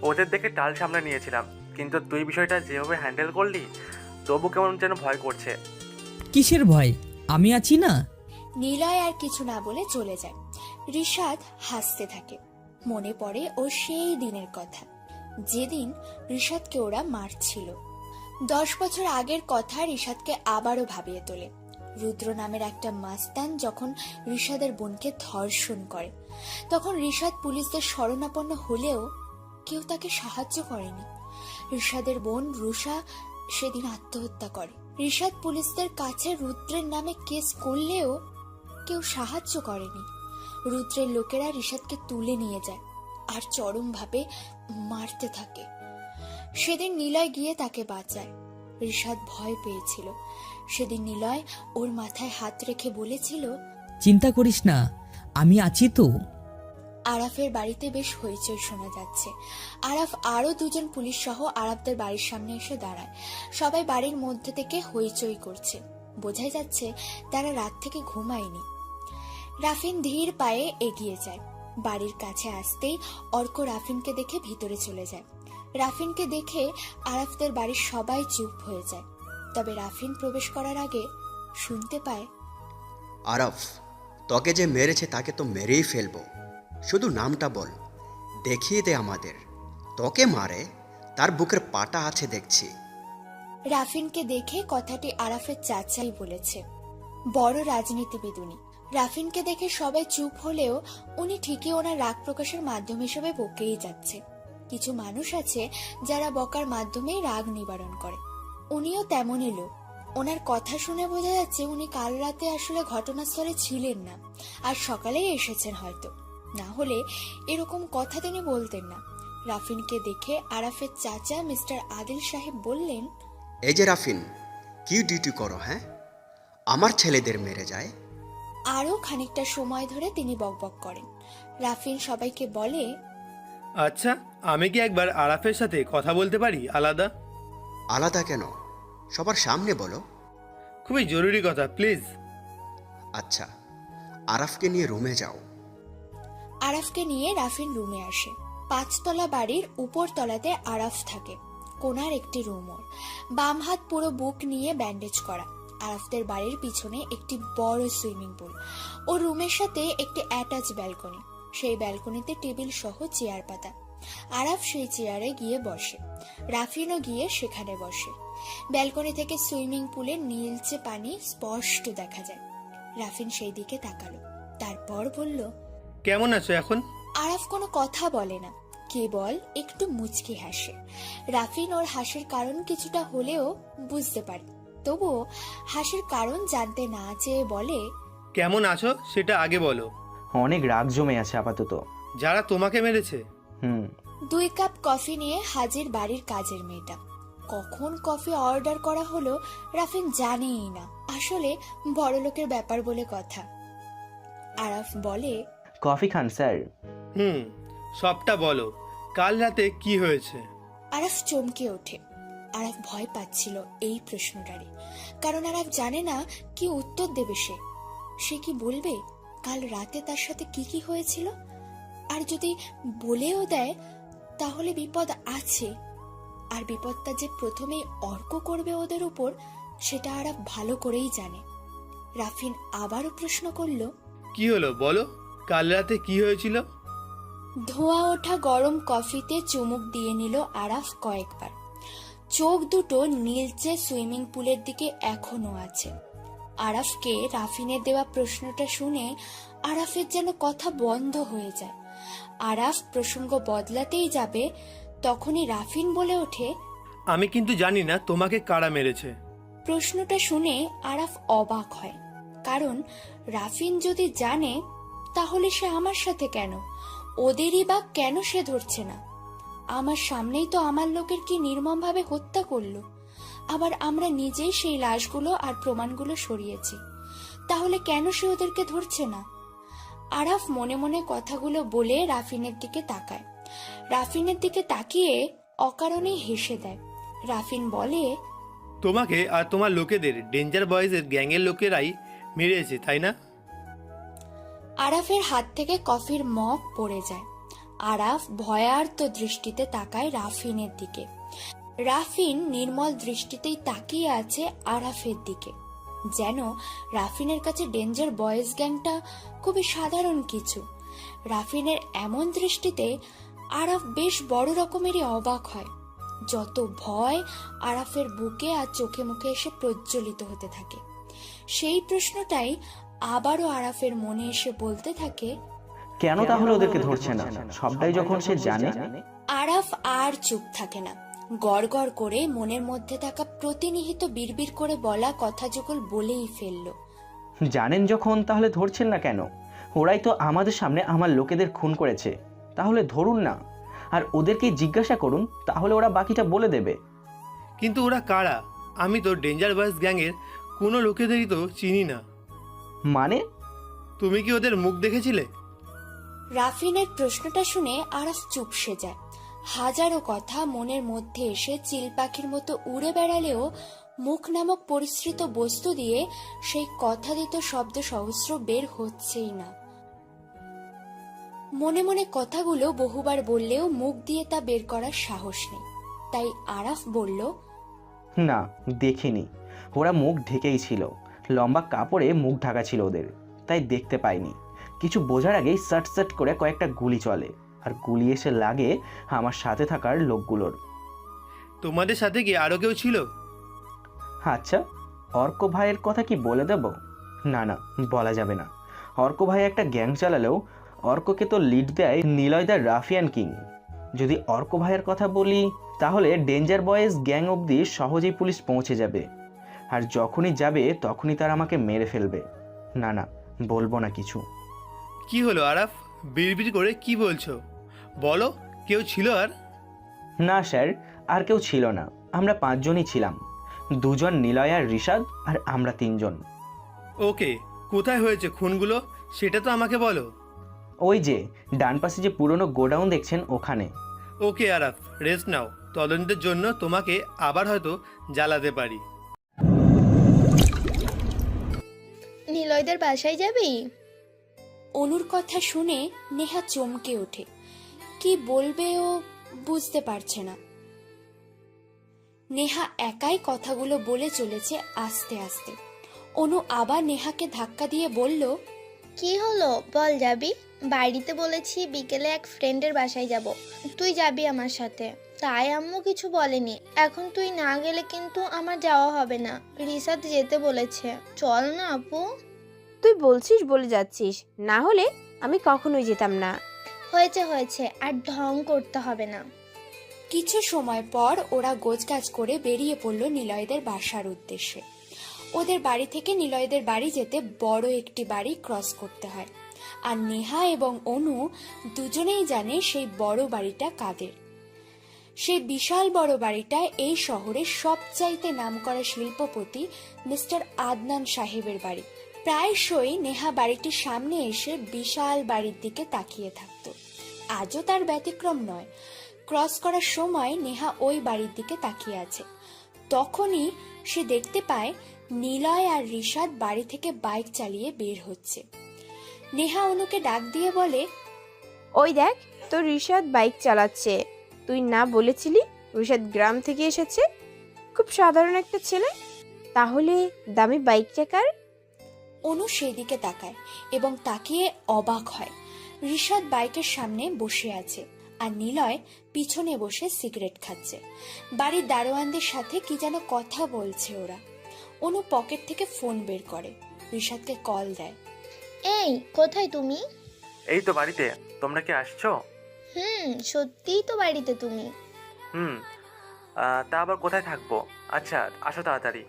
ওদের দেখে টাল সামনে নিয়েছিলাম, কিন্তু তুই বিষয়টা যেভাবে হ্যান্ডেল করলি তবু কেমন যেন ভয় করছে। কিসের ভয়? আমি আছি না। নিলয় আর কিছু না বলে চলে যায়। ঋষাদ হাসতে থাকে। মনে পড়ে ও সেই দিনের কথা, যেদিন ঋষাদকে ওরা মারছিল। 10 বছর আগের কথা ঋষাদকে আবারও ভাবিয়ে তোলে। রুদ্র নামের একটা মাস্তান যখন ঋষাদের বোনকে ধর্ষণ করে, তখন ঋষাদ পুলিশদের শরণাপন্ন হলেও কেউ তাকে সাহায্য করেনি। ঋষাদের বোন রুষা সেদিন আত্মহত্যা করে। ঋষাদ পুলিশদের কাছে রুদ্রের নামে কেস করলেও কেউ সাহায্য করেনি। রুদ্রের লোকেরা ঋষাদকে তুলে নিয়ে যায় আর চরমভাবে মারতে থাকে। সেদিন নিলয় গিয়ে তাকে বাঁচায়। ঋষাদ ভয় পেয়েছিল। সেদিন নিলয় ওর মাথায় হাত রেখে বলেছিল, চিন্তা করিস না, আমি আছি তো। আরাফের বাড়িতে বেশ হইচই শোনা যাচ্ছে। আরাফ আরো 2 জন পুলিশ সহ আরাফদের বাড়ির সামনে এসে দাঁড়ায়। সবাই বাড়ির মধ্যে থেকে হইচই করছে। বোঝাই যাচ্ছে তারা রাত থেকে ঘুমায়নি। রাফিন ধীর পায়ে এগিয়ে যায়। বাড়ির কাছে আসতেই অর্ক রাফিনকে দেখে ভিতরে চলে যায়। রাফিনকে দেখে আরাফদের বাড়ির সবাই চুপ হয়ে যায়। তবে রাফিন প্রবেশ করার আগে শুনতে পায়, আরাফ, তোকে যে মেরেছে তাকে তো মেরেই ফেলবো, শুধু নামটা বল, দেখিয়ে দে আমাদের। তোকে মারে তার বুকের পাটা আছে দেখছি। রাফিনকে দেখে কথাটি আরাফের চাচাই বলেছে। বড় রাজনীতিবিদ উনি। রাফিনকে দেখে সবাই চুপ হলেও উনি ঠিকই ওনার রাগ প্রকাশের মাধ্যম হিসেবে বকেই যাচ্ছে। কিছু মানুষ আছে যারা বকার মাধ্যমেই রাগ নিবারণ করে। উনিও তেমনই লোক। ওনার কথা শুনে বোঝা যাচ্ছে উনি কাল রাতে আসলে ঘটনাস্থলে ছিলেন না, আর সকালেই এসেছেন হয়তো। না হলে এরকম কথা তিনি বলতেন না। রাফিনকে দেখে আরাফের চাচা মিস্টার আদিল সাহেব বললেন, এই যে রাফিন, কি ডিউটি করো? হ্যাঁ, আমার ছেলেদের মেরে যায়। আরো খানিকটা সময় ধরে তিনি বকবক করেন। রাফিন সবাইকে বলে, আচ্ছা, আমি কি একবার আরাফের সাথে কথা বলতে পারি আলাদা? আলাদা কেন? সবার সামনে বলো। খুবই জরুরি কথা, প্লিজ। আচ্ছা, আরাফকে নিয়ে রুমে যাও। আরাফকে নিয়ে রাফিন রুমে আসে। 5 তলা বাড়ির উপর তলাতে আরাফ থাকে। কোনার একটি রুম ওর। বাম হাত পুরো বুক নিয়ে ব্যান্ডেজ করা। আরাফদের বাড়ির পিছনে একটি বড় সুইমিং পুল। ও রুমের সাথে একটি অ্যাটাচ ব্যালকনি। সেই ব্যালকনিতে টেবিল সহ চেয়ার পাতা। আরাফ সেই চেয়ারে গিয়ে বসে। রাফিনও গিয়ে সেখানে বসে। ব্যালকনি থেকে সুইমিং পুলের নীলচে পানি স্পষ্ট দেখা যায়। রাফিন সেই দিকে তাকালো, তারপর বলল, কেমন আছো এখন? আরাফ কোনো কথা বলে না, কেবল একটু মুচকি হাসে। রাফিন ওর হাসির কারণ কিছুটা হলেও বুঝতে পারে, তবুও হাসির কারণ জানতে না চেয়ে বলে, কেমন আছো সেটা আগে বলো। অনেক রাগ জমে আছে আপাতত। যারা তোমাকে মেরেছে? 2 কাপ কফি নিয়ে হাজির বাড়ির কাজের মেয়েটা। কখন কফি অর্ডার করা হলো রাফিন জানেই না। আসলে বড়লোকের ব্যাপার বলে কথা। আরাফ বলে, কফি খান স্যার? সবটা বলো, কাল রাতে কি হয়েছে? আরাফ চমকে ওঠে। আরাফ ভয় পাচ্ছিল এই প্রশ্নটারে, কারণ আরাফ জানে না কি উত্তর দেবে সে। সে কি বলবে কাল রাতে তার সাথে কি কি হয়েছিল? আর যদি বলেও দেয় তাহলে বিপদ আছে, আর বিপদটা যে প্রথমেই অর্ক করবে ওদের উপর সেটা আরাফ ভালো করেই জানে। রাফিন আবারও প্রশ্ন করল, কি হলো বলো, কাল রাতে কি হয়েছিল? ধোঁয়া ওঠা গরম কফিতে চুমুক দিয়ে নিল আরাফ কয়েকবার। চোখ দুটো নীলচে সুইমিং পুলের দিকে এখনো আছে। আরাফকে রাফিনের দেওয়া প্রশ্নটা শুনে আরাফের যেন কথা বন্ধ হয়ে যায়। আরাফ প্রসঙ্গ বদলাতেই যাবে, তখনই রাফিন বলে ওঠে, আমি কিন্তু জানি না তোমাকে কারা মেরেছে। প্রশ্নটা শুনে আরাফ অবাক হয়, কারণ রাফিন যদি জানে তাহলে সে আমার সাথে কেন, ওদেরই বা কেন সে ধরছে না? আমার সামনেই তো আমার লোকের কি নির্মমভাবে হত্যা করলো, আবার আমরা নিজেই সেই লাশগুলো আর প্রমাণগুলো সরিয়েছি, তাহলে কেন সে ওদেরকে ধরছে না? আরাফ মনে মনে কথাগুলো বলে রাফিনের দিকে তাকায়। রাফিনের দিকে তাকিয়ে অকারণেই হেসে দেয়। রাফিন বলে, তোমাকে আর তোমার লোকেদের ডেঞ্জার বয়েজের গ্যাংয়ের লোকেরাই মেরেছে, তাই না? আরাফের হাত থেকে কফির মগ পড়ে যায়। আরাফ ভয়ার্ত দৃষ্টিতে তাকায় রাফিনের দিকে। রাফিন নির্মল দৃষ্টিতেই তাকিয়ে আছে আরাফের দিকে, যেন রাফিনের কাছে ডেঞ্জার বয়েজ গ্যাংটা খুবই সাধারণ কিছু। রাফিনের এমন দৃষ্টিতে আরাফ বেশ বড় রকমেরই অবাক হয়। যত ভয় আরাফের বুকে আর চোখে মুখে এসে প্রজ্বলিত হতে থাকে। সেই প্রশ্নটাই আবারও আরাফের মনে এসে বলতে থাকে, কেন তাহলে ওদেরকে ধরছে না? সবটাই যখন সে জানে। আরাফ আর চুপ থাকে না, গড়গড় করে মনের মধ্যে থাকা প্রতিনিহিত বিড়বিড় করে বলা কথা যুগল বলেই ফেলল। জানেন যখন, তাহলে ধরছেন না কেন? ওরাই তো আমাদের সামনে আমার লোকেদের খুন করেছে, তাহলে ধরুন না। আর ওদেরকে জিজ্ঞাসা করুন, তাহলে ওরা বাকিটা বলে দেবে। কিন্তু ওরা কারা? আমি তো ডেঞ্জার বয়েজ গ্যাংয়ের কোনো লোকেদেরই তো চিনি না। মানে? তুমি কি ওদের মুখ দেখেছিলে? রাফিনের প্রশ্নটা শুনে আরাফ চুপসে যায়। হাজারো কথা মনের মধ্যে এসে চিল পাখির মতো উড়ে বেড়ালেও মুখ নামক পরিশ্রিত বস্তু দিয়ে সেই কথাদিত শব্দ সহস্র বের হচ্ছেই না। মনে মনে কথাগুলো বহুবার বললেও মুখ দিয়ে তা বের করার সাহস নেই। তাই আরাফ বলল, না, দেখিনি। ওরা মুখ ঢেকেই ছিল, লম্বা কাপড়ে মুখ ঢাকা ছিল ওদের, তাই দেখতে পাইনি। কিছু বোঝার আগেই সাট সাট করে কয়েকটা গুলি চলে, আর গুলি এসে লাগে আমার সাথে থাকার লোকগুলোর। তোমাদের সাথে কি আরো কেউ ছিল? আচ্ছা, অর্ক ভাইয়ের কথা কি বলে দেব? না না, বলা যাবে না। অর্ক ভাই একটা গ্যাং চালালেও অর্ককে তো লিড দেয় নিলয়দার রাফিয়ান কিং। যদি অর্ক ভাইয়ের কথা বলি, তাহলে ডেঞ্জার বয়েজ গ্যাং অবধি সহজেই পুলিশ পৌঁছে যাবে, আর যখনই যাবে তখনই তারা আমাকে মেরে ফেলবে। না না, বলবো না কিছু। কি হলো আরাফ, বিড়বিড় করে কি বলছো? বলো, কেউ ছিল আর? না স্যার, আর কেউ ছিল না। আমরা 5 জনই ছিলাম, 2 জন নিলয় আর ঋষাদ, আর আমরা 3 জন। ওকে, কোথায় হয়েছে খুনগুলো সেটা তো আমাকে বলো। ওই যে ডান পাশে যে পুরনো গোডাউন দেখছেন, ওখানে। ওকে আরাফ, রেস্ট নাও। তদন্তের জন্য তোমাকে আবার হয়তো জ্বালাতে পারি। নিলয়দের বাসায় যাবি? অনুর কথা শুনে নেহা চমকে ওঠে। কি বলবে ও বুঝতে পারছে না। নেহা একাই কথাগুলো বলে চলেছে আস্তে আস্তে। অনু আবার নেহাকে ধাক্কা দিয়ে বলল, কি হলো বল, যাবি? বাড়িতে বলেছি বিকেলে এক ফ্রেন্ডের বাসায় যাব, তুই যাবি আমার সাথে। তাই আম্মু কিছু বলেনি। এখন তুই না গেলে কিন্তু আমার যাওয়া হবে না। রিসাদ যেতে বলেছে, চল না আপু। তুই বলছিস বলে যাচ্ছিস, না হলে আমি কখনোই যেতাম না। হয়েছে হয়েছে, আর ঢং করতে হবে না। কিছু সময় পর ওরা গোছগাছ করে বেরিয়ে পড়ল নিলয়দের বাসার উদ্দেশ্যে। ওদের বাড়ি থেকে নিলয়দের বাড়ি যেতে বড় একটি বাড়ি ক্রস করতে হয়, আর নেহা এবং অনু দুজনেই জানে সেই বড় বাড়িটা কাদের। সেই বিশাল বড় বাড়িটা এই শহরের সবচাইতে নামকরা শিল্পপতি মিস্টার আদনান সাহেবের বাড়ি। প্রায়শই নেহা বাড়িটির সামনে এসে বিশাল বাড়ির দিকে তাকিয়ে থাকত। আজও তার ব্যতিক্রম নয়। ক্রস করার সময় নেহা ওই বাড়ির দিকে তাকিয়ে আছে। তখনই সে দেখতে পায় নিলয় আর ঋষাদ বাড়ি থেকে বাইক চালিয়ে বের হচ্ছে। নেহা অনুকে ডাক দিয়ে বলে, ওই দেখ, তোর ঋষাদ বাইক চালাচ্ছে। তুই না বলেছিলি ঋষাদ গ্রাম থেকে এসেছে? খুব সাধারণ একটা ছেলে, তাহলে দামি বাইক চাকার? অনু সেদিকে তাকায় এবং তাকিয়ে অবাক হয়। ঋষাদ বাইকের সামনে বসে আছে, আর নিলয় পিছনে বসে সিগারেট খাচ্ছে। বাড়ির দারোয়ানদের সাথে কি যেন কথা বলছে ওরা। অনু পকেট থেকে ফোন বের করে, রিশাদকে কল দেয়। এই কোথায় তুমি? এই তো বাড়িতে। তোমরা কি আসছো? সত্যিই তো বাড়িতে তুমি? হুম। তা আবার কোথায় থাকবো? আচ্ছা আসো তাড়াতাড়ি।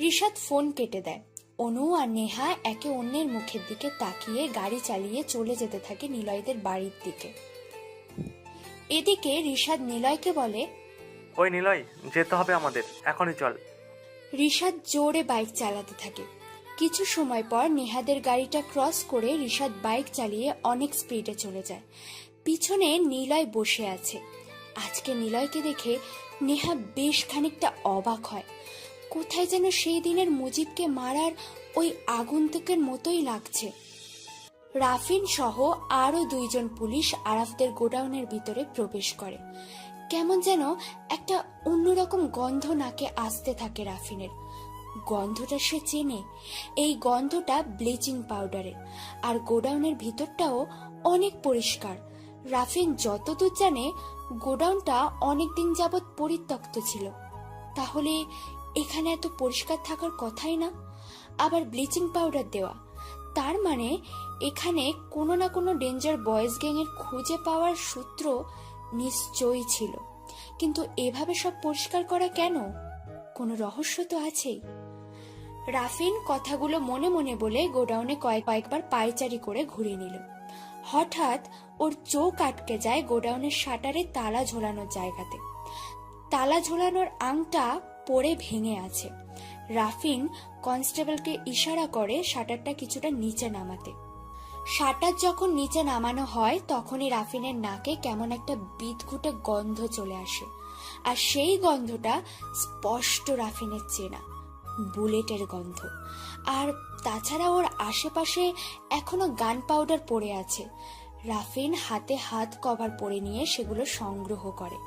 রিশাদ ফোন কেটে দেয়। অনু আর নেহা একে অন্যের মুখের দিকে তাকিয়ে গাড়ি চালিয়ে চলে যেতে থাকে নিলয়দের বাড়ির দিকে। এদিকে রিশাদ নিলয়কে বলে, ওই নিলয়, যেতে হবে আমাদের, এখনই চল। রিশাদ জোরে বাইক চালাতে থাকে। কিছু সময় পর নেহাদের গাড়িটা ক্রস করে রিশাদ বাইক চালিয়ে অনেক স্পিডে চলে যায়। পিছনে নিলয় বসে আছে। আজকে নিলয়কে দেখে নেহা বেশ খানিকটা অবাক হয়। কোথায় যেন সেই দিনের মুজিবকে মারার ওই আগন্তুকের মতোই লাগছে। রাফিন সহ আরো 2 জন পুলিশ আরাফদের গোডাউনের ভিতরে প্রবেশ করে। কেমন যেন একটা অন্যরকম গন্ধ নাকে আসতে থাকে রাফিনের। গন্ধটা সে চেনে, এই গন্ধটা ব্লিচিং পাউডারের। আর গোডাউনের ভিতরটাও অনেক পরিষ্কার। রাফিন যতদূর জানে গোডাউনটা অনেকদিন যাবৎ পরিত্যক্ত ছিল। তাহলে এখানে এত পরিষ্কার থাকার কথাই না। আবার ব্লিচিং পাউডার দেওয়া, তার মানে এখানে কোনো না কোনো ডেঞ্জার বয়েজ গ্যাংয়ের খুঁজে পাওয়ার সূত্র নিশ্চয়ই ছিল। কিন্তু এভাবে সব পরিষ্কার করা কেন? কোনো রহস্য তো আছেই। রাফিন কথাগুলো মনে মনে বলে গোডাউনে কয়েকবার পায়চারি করে ঘুরে নিল। হঠাৎ ওর চোখ আটকে যায় গোডাউনের শাটারে তালা ঝোলানোর জায়গাতে। তালা ঝোলানোর আংটা পড়ে ভেঙে আছে। রাফিন কনস্টেবলকে ইশারা করে শাটারটা কিছুটা নিচে নামাতে। শাটার যখন নিচে নামানো হয় তখনই রাফিনের নাকে কেমন একটা বিদঘুটে গন্ধ চলে আসে। আর সেই গন্ধটা স্পষ্ট রাফিনের চেনা, বুলেটের গন্ধ। আর তাছাড়া ওর আশেপাশে এখনো গান পাউডার পড়ে আছে। রাফিন হাতে হাত কভার পরে নিয়ে সেগুলো সংগ্রহ করে।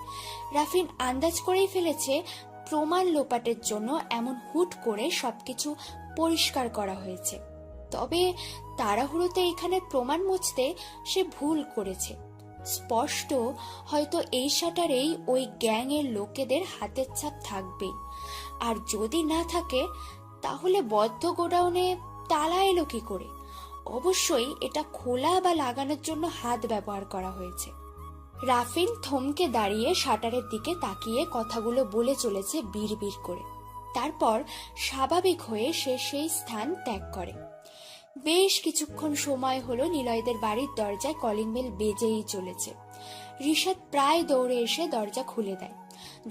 রাফিন আন্দাজ করেই ফেলেছে প্রমাণ লোপাটের জন্য এমন হুট করে সবকিছু পরিষ্কার করা হয়েছে। তবে তাড়াহুড়োতে এখানে প্রমাণ মুছতে সে ভুল করেছে। স্পষ্ট হয়তো এই শাটারেই ওই গ্যাংয়ের লোকেদের হাতের ছাপ থাকবেই। আর যদি না থাকে তাহলে বদ্ধ গোডাউনে তালা এলো কি করে? অবশ্যই এটা খোলা বা লাগানোর জন্য হাত ব্যবহার করা হয়েছে। রাফিন থমকে দাঁড়িয়ে শাটারের দিকে তাকিয়ে কথাগুলো বলে চলেছে বিড়বিড় করে। তারপর স্বাভাবিক হয়ে সে সেই স্থান ত্যাগ করে। বেশ কিছুক্ষণ সময় হলো নিলয়দের বাড়ির দরজায় কলিং বেল বেজেই চলেছে। রিশাদ প্রায় দৌড়ে এসে দরজা খুলে দেয়।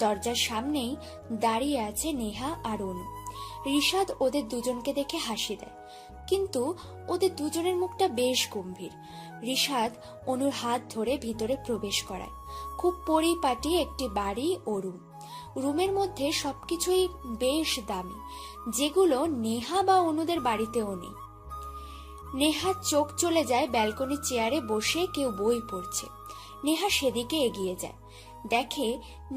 দরজার সামনেই দাঁড়িয়ে আছে নেহা আর অনু। রিশাদ ওদের দুজনকে দেখে হাসি দেয়, কিন্তু ওদের দুজনের মুখটা বেশ গম্ভীর। রিশাদ অনুর হাত ধরে ভিতরে প্রবেশ করায়। খুব পরিপাটি একটি বাড়ি ও রুম। রুমের মধ্যে সবকিছুই বেশ দামি, যেগুলো নেহা বা অনুদের বাড়িতেও নেই। নেহার চোখ চলে যায় ব্যালকনির চেয়ারে বসে কেউ বই পড়ছে। নেহা সেদিকে এগিয়ে যায়, দেখে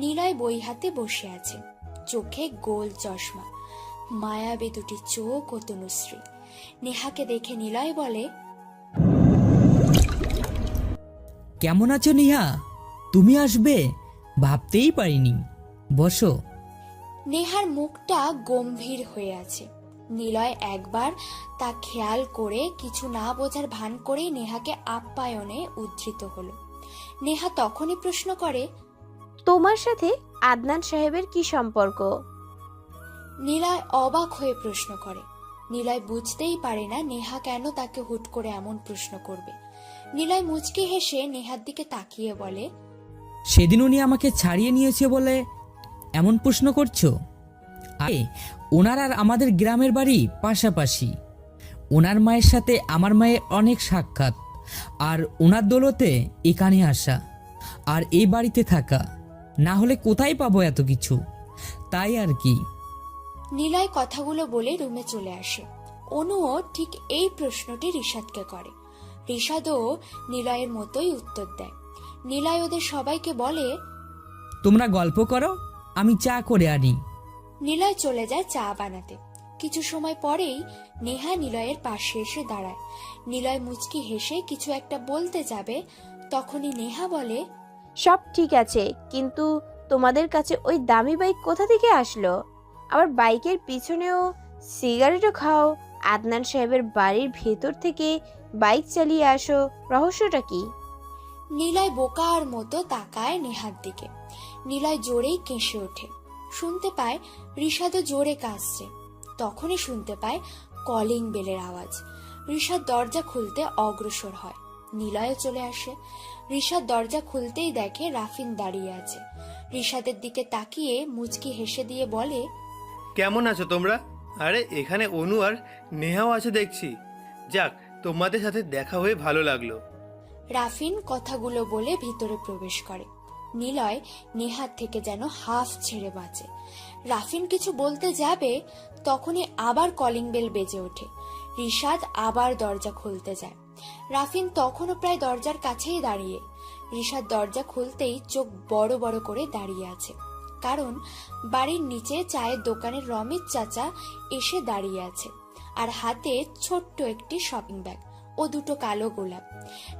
নিলয় বই হাতে বসে আছে, চোখে গোল চশমা, মায়াবী দুটি চোখ ও তনুশ্রী। নেহাকে দেখে নিলয় বলে, কেমন আছো নেহা? তুমি আসবে ভাবতেই পারিনি, বসো। নেহার মুখটা গম্ভীর হয়ে আছে। নিলয় একবার তা খেয়াল করে কিছু না বোঝার ভান করেই নেহাকে আপ্যায়নে উদ্ধৃত হলো। নেহা তখনই প্রশ্ন করে, তোমার সাথে আদনান সাহেবের কি সম্পর্ক? নিলয় অবাক হয়ে প্রশ্ন করে। নিলয় বুঝতেই পারে না নেহা কেন তাকে হুট করে এমন প্রশ্ন করবে। নিলয় মুচকি হেসে নেহার দিকে তাকিয়ে বলে, সেদিন উনি আমাকে ছাড়িয়ে নিয়েছে বলে এমন প্রশ্ন করছো? আরে ওনার আর আমাদের গ্রামের বাড়ি পাশাপাশি। ওনার মায়ের সাথে আমার মায়ের অনেক সাক্ষাৎ, আর ওনার দৌলতে এখানে আসা আর এই বাড়িতে থাকা, না হলে কোথায় পাবো এত কিছু, তাই আর কি। নিলয় কথাগুলো বলে রুমে চলে আসে। অনুও ঠিক এই প্রশ্নটি রিশাদকে করে। রিশাদও নিলয়ের মতোই উত্তর দেয়। নিলয় ওদের সবাইকে বলে, তোমরা গল্প করো, আমি চা করে আনি। নিলয় চলে যায় চা বানাতে। কিছু সময় পরেই নেহা নিলয়ের পাশে এসে দাঁড়ায়। নিলয় মুচকি হেসে কিছু একটা বলতে যাবে, তখনই নেহা বলে, সব ঠিক আছে, কিন্তু তোমাদের কাছে ওই দামি বাইক কোথা থেকে আসলো? আবার বাইকের পিছনেও সিগারেটও খাও, আদনান সাহেবের বাড়ির ভেতর থেকে বাইক চালিয়ে আসো, রহস্যটা কি? নিলয় বোকার মতো তাকায় নেহার দিকে। নিলয় জোরেই কেঁসে ওঠে। শুনতে পায় ঋষাদও জোরে কাঁদছে। তখনই শুনতে পায় কলিং বেলের আওয়াজ। ঋষাদ দরজা খুলতে অগ্রসর হয়। নিলয়ও চলে আসে। ঋষাদ দরজা খুলতেই দেখে রাফিন দাঁড়িয়ে আছে। ঋষাদের দিকে তাকিয়ে মুচকি হেসে দিয়ে বলে, কেমন আছো তোমরা? আরে এখানে অনু আর নেহাও আছে দেখছি। যাক, তোমাদের সাথে দেখা হয়ে ভালো লাগলো। রাফিন কথাগুলো বলে ভিতরে প্রবেশ করে। নিলয় নেহার থেকে যেন হাফ ছেড়ে বাঁচে। রাফিন কিছু বলতে যাবে, তখনই আবার কলিং বেল বেজে ওঠে। ঋষাদ আবার দরজা খুলতে যায়। রাফিন তখনও প্রায় দরজার কাছেই দাঁড়িয়ে। ঋষাদ দরজা খুলতেই চোখ বড় বড় করে দাঁড়িয়ে আছে, কারণ বাড়ির নিচে চায়ের দোকানের রমিত চাচা এসে দাঁড়িয়ে আছে, আর হাতে ছোট্ট একটি শপিং ব্যাগ ও দুটো কালো গোলাপ।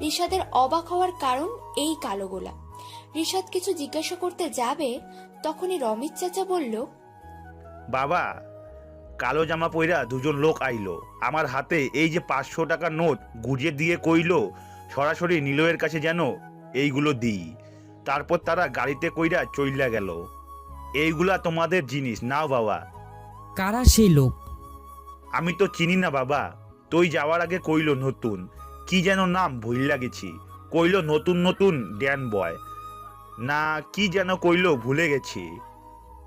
ঋষাদের অবাক হওয়ার কারণ এই কালো গোলাপ। ঋষাদ কিছু জিজ্ঞাসা করতে যাবে, তখনই রমিত চাচা বলল, বাবা, কালো জামা পইরা দুজন লোক আইলো, আমার হাতে এই যে 500 টাকার নোট গুজিয়ে দিয়ে কইলো সরাসরি নিলয়ের কাছে যেন এইগুলো দিই। তারপর তারা গাড়িতে কইরা চইলা গেল। এইগুলা তোমাদের জিনিস, নাও বাবা। কারা সেই লোক? আমি তো চিনি না বাবা, তুই যাওয়ার আগে কইলো নতুন কি যেন নাম ভুইল্লা গেছি, কইলো নতুন নতুন ড্যান বয় না কি যেন কইলো, ভুলে গেছি।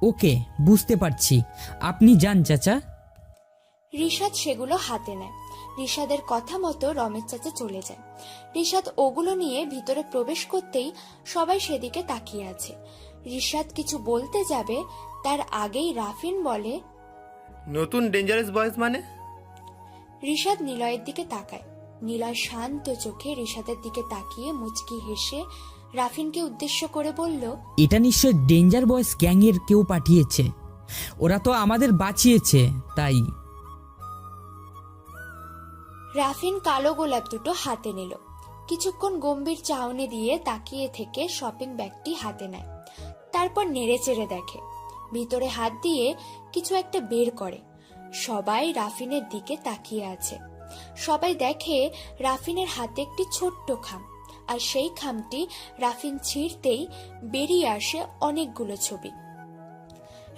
ওকে, বুঝতে পারছি, আপনি যান চাচা। ঋষাদ সেগুলো হাতে নেয়। ঋষাদের কথা মতো রমেশ চাচা চলে যায়। ঋষাদ ওগুলো নিয়ে ভিতরে প্রবেশ করতেই সবাই সেদিকে তাকিয়ে আছে। ঋষাদ কিছু বলতে যাবে, তার আগেই রাফিন বলে, নতুন ডেঞ্জারাস বয়েজ মানে? ঋষাদ নিলয়ের দিকে তাকায়। নিলয় শান্ত চোখে ঋষাদের দিকে তাকিয়ে মুচকি হেসে রাফিনকে উদ্দেশ্য করে বলল, এটা নিশ্চয় ডেঞ্জার বয়েস গ্যাংয়ের কেউ পাঠিয়েছে, ওরা তো আমাদের বাঁচিয়েছে তাই। রাফিন কালো গোলাপ দুটো হাতে নিল। কিছুক্ষণ গম্ভীর চাউনি দিয়ে তাকিয়ে থেকে শপিং ব্যাগটি হাতে নেয়। তারপর নেড়ে চেড়ে দেখে, ভিতরে হাত দিয়ে কিছু একটা বের করে। সবাই রাফিনের দিকে তাকিয়ে আছে। সবাই দেখে রাফিনের হাতে একটি ছোট্ট খাম, আর সেই খামটি রাফিন ছিঁড়তেই বেরিয়ে আসে অনেকগুলো ছবি।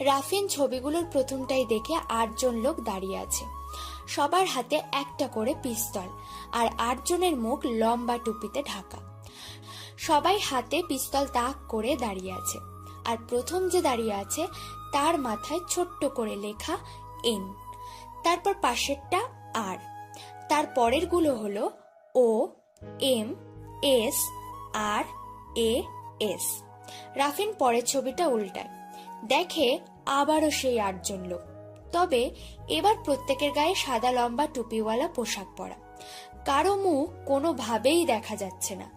রাফিন ছবিগুলোর প্রথমটাই দেখে 8 জন লোক দাঁড়িয়ে আছে। সবার হাতে একটা করে পিস্তল, আর 8 জনের মুখ লম্বা টুপিতে ঢাকা। সবাই হাতে পিস্তল তাক করে দাঁড়িয়ে আছে, আর প্রথম যে দাঁড়িয়ে আছে তার মাথায় ছোট্ট করে লেখা এন, তারপর পাশেরটা আর, তার পরের গুলো হলো O M S R A S. Rafin পরের ছবিটা উল্টায়, দেখে আবারও সেই 8 জন লোক, তবে এবার প্রত্যেকের গায়ে সাদা লম্বা টুপিওয়ালা পোশাক পরা। কারো মুখ কোনোভাবেই দেখা যাচ্ছে না,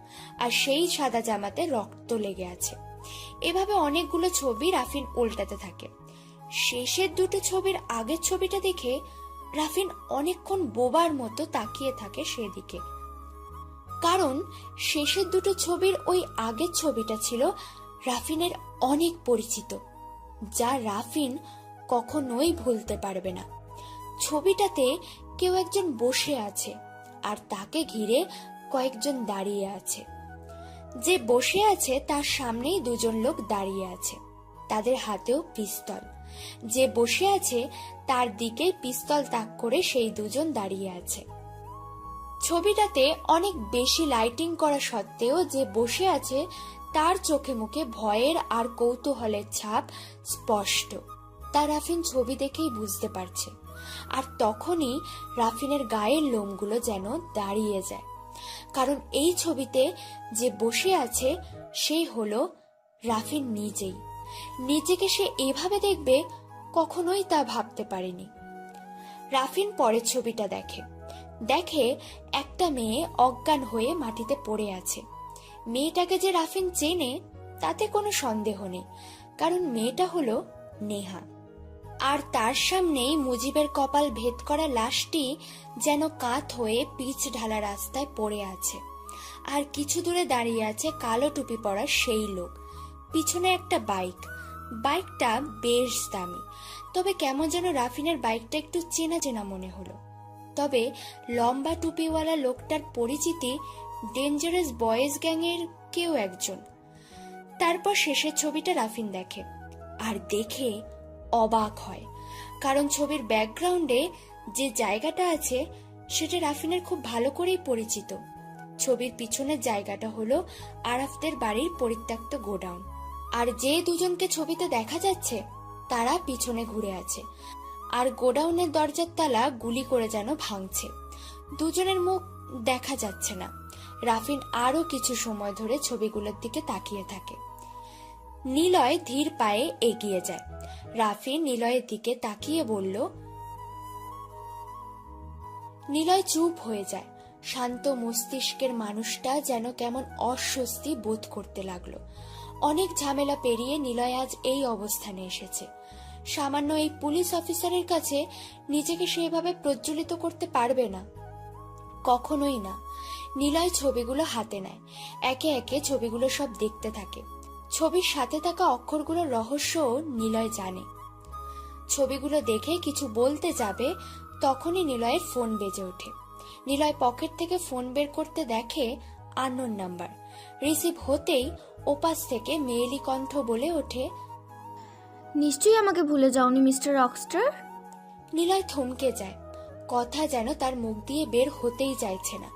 আর সেই সাদা জামাতে রক্ত লেগে আছে। এভাবে অনেকগুলো ছবি রাফিন উল্টাতে থাকে। শেষের দুটো ছবির আগের ছবিটা দেখে রাফিন অনেকক্ষণ বোবার মতো তাকিয়ে থাকে সেদিকে, কারণ শেষের দুটো ছবির ওই আগের ছবিটা ছিল রাফিনের অনেক পরিচিত, যা রাফিন কখনোই ভুলতে পারবে না। ছবিটাতে কেউ একজন বসে আছে, আর তাকে ঘিরে কয়েকজন দাঁড়িয়ে আছে। যে বসে আছে তার সামনেই 2 জন লোক দাঁড়িয়ে আছে, তাদের হাতেও পিস্তল। যে বসে আছে তার দিকে পিস্তল তাক করে সেই 2 জন দাঁড়িয়ে আছে। ছবিটাতে অনেক বেশি লাইটিং করা সত্ত্বেও যে বসে আছে তার চোখে মুখে ভয়ের আর কৌতূহলের ছাপ স্পষ্ট, তা রাফিন ছবি দেখেই বুঝতে পারছে। আর তখনই রাফিনের গায়ের লোমগুলো যেন দাঁড়িয়ে যায়, কারণ এই ছবিতে যে বসে আছে সে হলো রাফিন নিজেই। নিজেকে সে এভাবে দেখবে কখনোই তা ভাবতে পারেনি। রাফিন পরের ছবিটা দেখে একটা মেয়ে অজ্ঞান হয়ে মাটিতে পড়ে আছে। মেয়েটাকে যে রাফিন চেনে তাতে কোনো সন্দেহ নেই, কারণ মেয়েটা হলো নেহা। আর তার সামনেই মুজিবের কপাল ভেদ করা লাশটি যেন কাত হয়ে পিচ ঢালা রাস্তায় পড়ে আছে। আর কিছু দূরে দাঁড়িয়ে আছে কালো টুপি পরা সেই লোক। পিছনে একটা বাইক, বাইকটা বেশ দামি, তবে কেমন যেন রাফিনের বাইকটা একটু চেনা চেনা মনে হলো। তবে লম্বা টুপিওয়ালা লোকটার পরিচিতি ডেঞ্জারাস বয়েজ গ্যাংয়ের কেউ একজন। তারপর শেষের ছবিটা রাফিন দেখে, আর দেখে অবাক হয়, কারণ ছবির ব্যাকগ্রাউন্ডে যে জায়গাটা আছে সেটা রাফিনের খুব ভালো করেই পরিচিত। ছবির পিছনের জায়গাটা হলো আরাফদের বাড়ির পরিত্যক্ত গোডাউন, আর যে দুজনকে ছবিতে দেখা যাচ্ছে তারা পিছনে ঘুরে আছে, আর গোডাউনের দরজার তালা গুলি করে যেন ভাঙছে। দুজনের মুখ দেখা যাচ্ছে না। রাফিন আরো কিছু সময় ধরে ছবিগুলোর দিকে তাকিয়ে থাকে। নিলয় ধীর পায়ে এগিয়ে যায়। রাফিন নিলয়ের দিকে তাকিয়ে বলল। নিলয় চুপ হয়ে যায়। শান্ত মস্তিষ্কের মানুষটা যেন কেমন অস্বস্তি বোধ করতে লাগলো। অনেক ঝামেলা পেরিয়ে নিলয় আজ এই অবস্থানে এসেছে। সামান্য এই পুলিশ অফিসারের কাছে নিজেকে সেভাবে প্রজ্বলিত করতে পারবে না, কখনোই না। নিলয় ছবিগুলো হাতে নেয়, একে একে ছবিগুলো সব দেখতে থাকে। ছবির সাথে থাকা অক্ষরগুলোর রহস্যও নিলয় জানে। ছবিগুলো দেখে কিছু বলতে যাবে, তখনই নিলয়ের ফোন বেজে ওঠে। নিলয় পকেট থেকে ফোন বের করতে দেখে আননোন নাম্বার। রিসিভ হতেই ওপাশ থেকে মেয়েলি কণ্ঠ বলে ওঠে, নিশ্চয়ই আমাকে ভুলে যাওনি মিস্টার রকস্টার। নিলয় থমকে যায়। কথা যেন তার মুখ দিয়ে বের হতেই চাইছে না।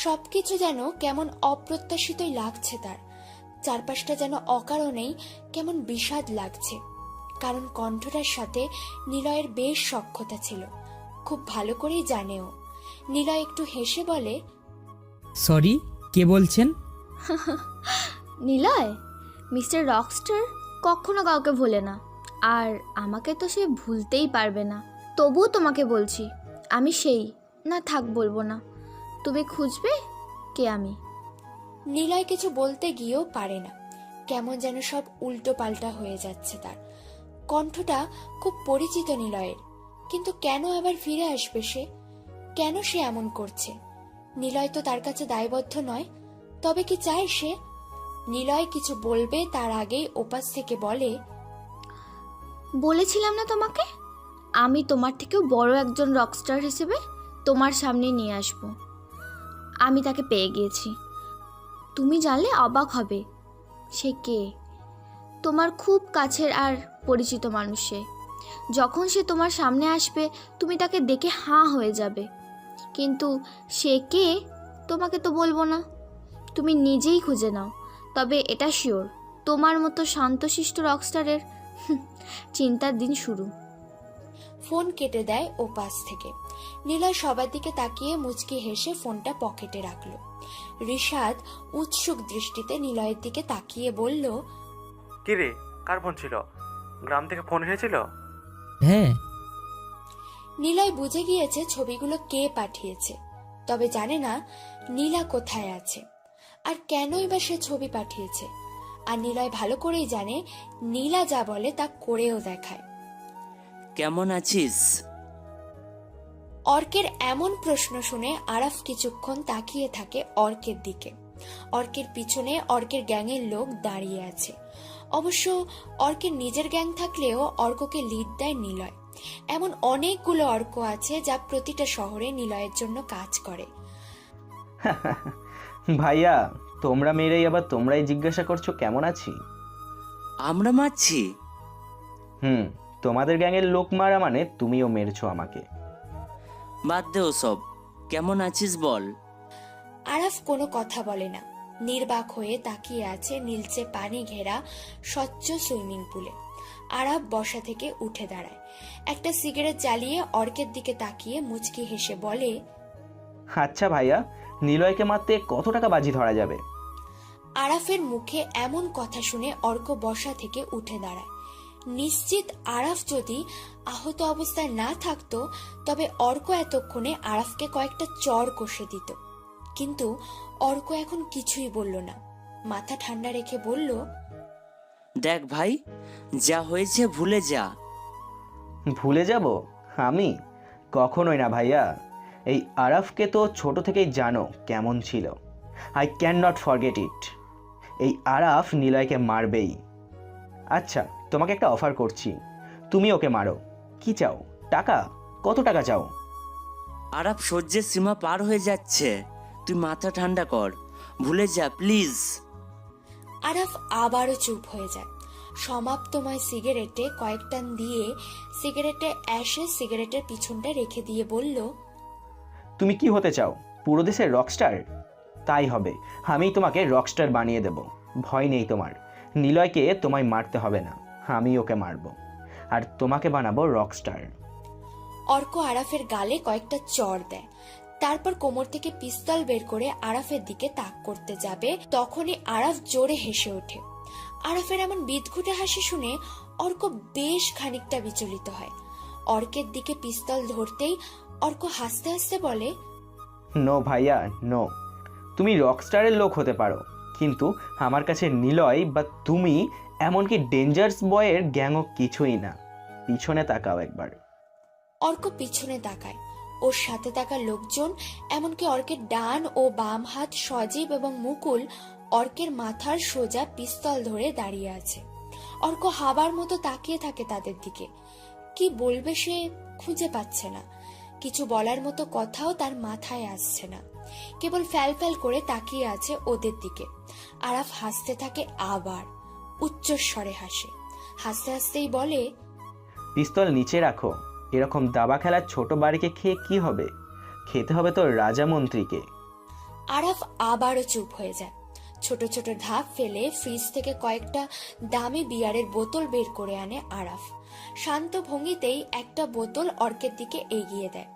সবকিছু যেন কেমন অপ্রত্যাশিতই লাগছে তার। চারপাশটা যেন অকারণেই কেমন বিষাদ লাগছে, কারণ কণ্ঠটার সাথে নিলয়ের বেশ সখ্যতা ছিল, খুব ভালো করেই জানেও। নিলয় একটু হেসে বলে, সরি, কে বলছেন? নিলয়, মিস্টার রকস্টার কখনো কাউকে ভোলে না, আর আমাকে তো সে ভুলতেই পারবে না। তবুও তোমাকে বলছি, আমি সেই না, থাক বলবো না। তুমি খুঁজবে কে আমি। নিলয় কিছু বলতে গিয়েও পারে না। কেমন যেন সব উল্টো পাল্টা হয়ে যাচ্ছে তার। কণ্ঠটা খুব পরিচিত নিলয়ের, কিন্তু কেন আবার ফিরে আসবে সে? কেন সে এমন করছে? নিলয় তো তার কাছে দায়বদ্ধ নয়, তবে কি চায় সে? নিলয় কিছু বলবে তার আগেই ওপাশ থেকে বলে, বলেছিলাম না তোমাকে, আমি তোমার থেকেও বড় একজন রকস্টার হিসেবে তোমার সামনে নিয়ে আসব। আমি তাকে পেয়ে গিয়েছি। তুমি জানলে অবাক হবে। সে কে? তোমার খুব কাছের আর পরিচিত মানুষ সে। যখন সে তোমার সামনে আসবে তুমি তাকে দেখে হাঁ হয়ে যাবে। কিন্তু সে কে তোমাকে তো বলবো না, তুমি নিজেই খুঁজে নাও। তবে এটা শিওর, তোমার মতো শান্তশিষ্ট রকস্টারের চিন্তার দিন শুরু। ফোন কেটে দেয় ও পাশ থেকে। নিলয় সবার দিকে তাকিয়ে মুচকি হেসে ফোনটা পকেটে রাখলো। ঋষাদ উৎসুক দৃষ্টিতে নিলয়ের দিকে তাকিয়ে বলল, কি রে, কার ফোন ছিল? গ্রাম থেকে ফোন এসেছিল? হ্যাঁ। নিলয় বুঝে গিয়েছে ছবিগুলো কে পাঠিয়েছে, তবে জানে না নীলা কোথায় আছে আর কেনই বা সে ছবি পাঠিয়েছে। আর নিলয় ভালো করেই জানে নীলা যা বলে তা করেও দেখায়। কেমন আছিস? অর্কের এমন প্রশ্ন শুনে আরাফ কিছুক্ষণ তাকিয়ে থাকে অর্কের দিকে। অর্কের পিছনে অর্কের গ্যাংয়ের লোক দাঁড়িয়ে আছে। অবশ্য অর্কের নিজের গ্যাং থাকলেও অর্ককে লিড দেয় নিলয়। এমন অনেকগুলো অর্ক আছে যা প্রতিটা শহরে নিলয়ের জন্য কাজ করে। ভাইয়া, তোমরা মেয়েরাই আবার তোমরাই জিজ্ঞাসা করছো কেমন আছি। আমরা মারছি? তোমাদের গ্যাংয়ের লোক মারা মানে তুমিও মেরেছো আমাকে। বাদ দে সব, কেমন আছিস বল। আরাফ কোনো কথা বলে না, নির্বাক হয়ে তাকিয়ে আছে নীলচে পানি ঘেরা স্বচ্ছ সুইমিং পুলে। আরাফ বসা থেকে উঠে দাঁড়ায়, একটা সিগারেট জ্বালিয়ে অর্কের দিকে তাকিয়ে মুচকি হেসে বলে, আচ্ছা ভাইয়া, নিলয়কে মারতে কত টাকা বাজি ধরা যাবে? আরাফের মুখে এমন কথা শুনে অর্ক বসা থেকে উঠে দাঁড়ায়। নিশ্চিত আরাফ যদি আহত অবস্থায় না থাকতো তবে অর্ক এতক্ষণে আরাফকে কয়েকটা চড় কষে দিত। কিন্তু অর্ক এখন কিছুই বলল না, মাথা ঠান্ডা রেখে বলল, দেখ ভাই, যা হয়েছে ভুলে যা। ভুলে যাব? আমি কখনোই না ভাইয়া। এই আরাফকে তো ছোট থেকেই জানো কেমন ছিল। I can not forget it. এই আরাফ নিলয়কে মারবেই। আচ্ছা, তোমাকে একটা অফার করছি, তুমি ওকে মারো। কি চাও? টাকা? কত টাকা চাও? আরাফ সহ্যের সীমা পার হয়ে যাচ্ছে, তুই মাথা ঠান্ডা কর, ভুলে যা প্লিজ। আরাফ আবারও চুপ হয়ে যায়। সমাপ্তময় সিগারেটে কয়েক টান দিয়ে সিগারেটে অ্যাশে সিগারেটের পিছনটা রেখে দিয়ে বলল, তুমি কি হতে চাও? পুরো দেশের রকস্টার? তাই হবে, আমি তোমাকে রকস্টার বানিয়ে দেব। ভয় নেই তোমার। নিলয়কে তোমায় মারতে হবে না, আমি ওকে মারবো, আর তোমাকে বানাবো রকস্টার। অর্ক আরাফের গালে কয়েকটা চড় দেয়। তারপর কোমর থেকে পিস্তল বের করে আরাফের দিকে তাক করতে যাবে, তখনই আরাফ জোরে হেসে ওঠে। আরাফের এমন বিদঘুটে হাসি শুনে অর্ক বেশ খানিকটা বিচলিত হয়। অর্কের দিকে পিস্তল ধরতেই অর্ক হাসতে হাসতে বলে, নো ভাইয়া, নো। তুমি রকস্টারের লোক হতে পারো, কিন্তু আমার কাছে নিলয় বা তুমি, এমনকি ডেঞ্জার্স বয়ের গ্যাংও কিছুই না। পিছনে তাকাও একবার। অর্ক পিছনে তাকায়। ওর সাথে থাকা লোকজন, এমনকি অর্কের ডান ও বাম হাত সজীব এবং মুকুল অর্কের মাথার সোজা পিস্তল ধরে দাঁড়িয়ে আছে। অর্ক হাবার মতো তাকিয়ে থাকে তাদের দিকে। কি বলবে সে খুঁজে পাচ্ছে না, কিছু বলার মতো কথাও তার মাথায় আসছে না। কেবল ফ্যাল ফ্যাল করে তাকিয়ে আছে ওদের দিকে। আরাফ হাসতে থাকে, আবার উচ্চস্বরে হাসে। হাসতে হাসতেই বলে, পিস্তল নিচে রাখো। এরকম দাবা খেলার ছোট বাড়িকে খেয়ে কি হবে? খেতে হবে তো রাজা মন্ত্রীকে। আরাফ আবারও চুপ হয়ে যায়। ছোট ছোট ধাপ ফেলে ফ্রিজ থেকে কয়েকটা দামি বিয়ারের বোতল বের করে আনে আরাফ। শান্ত ভঙ্গিতেই একটা বোতল অর্কের দিকে এগিয়ে দেয়।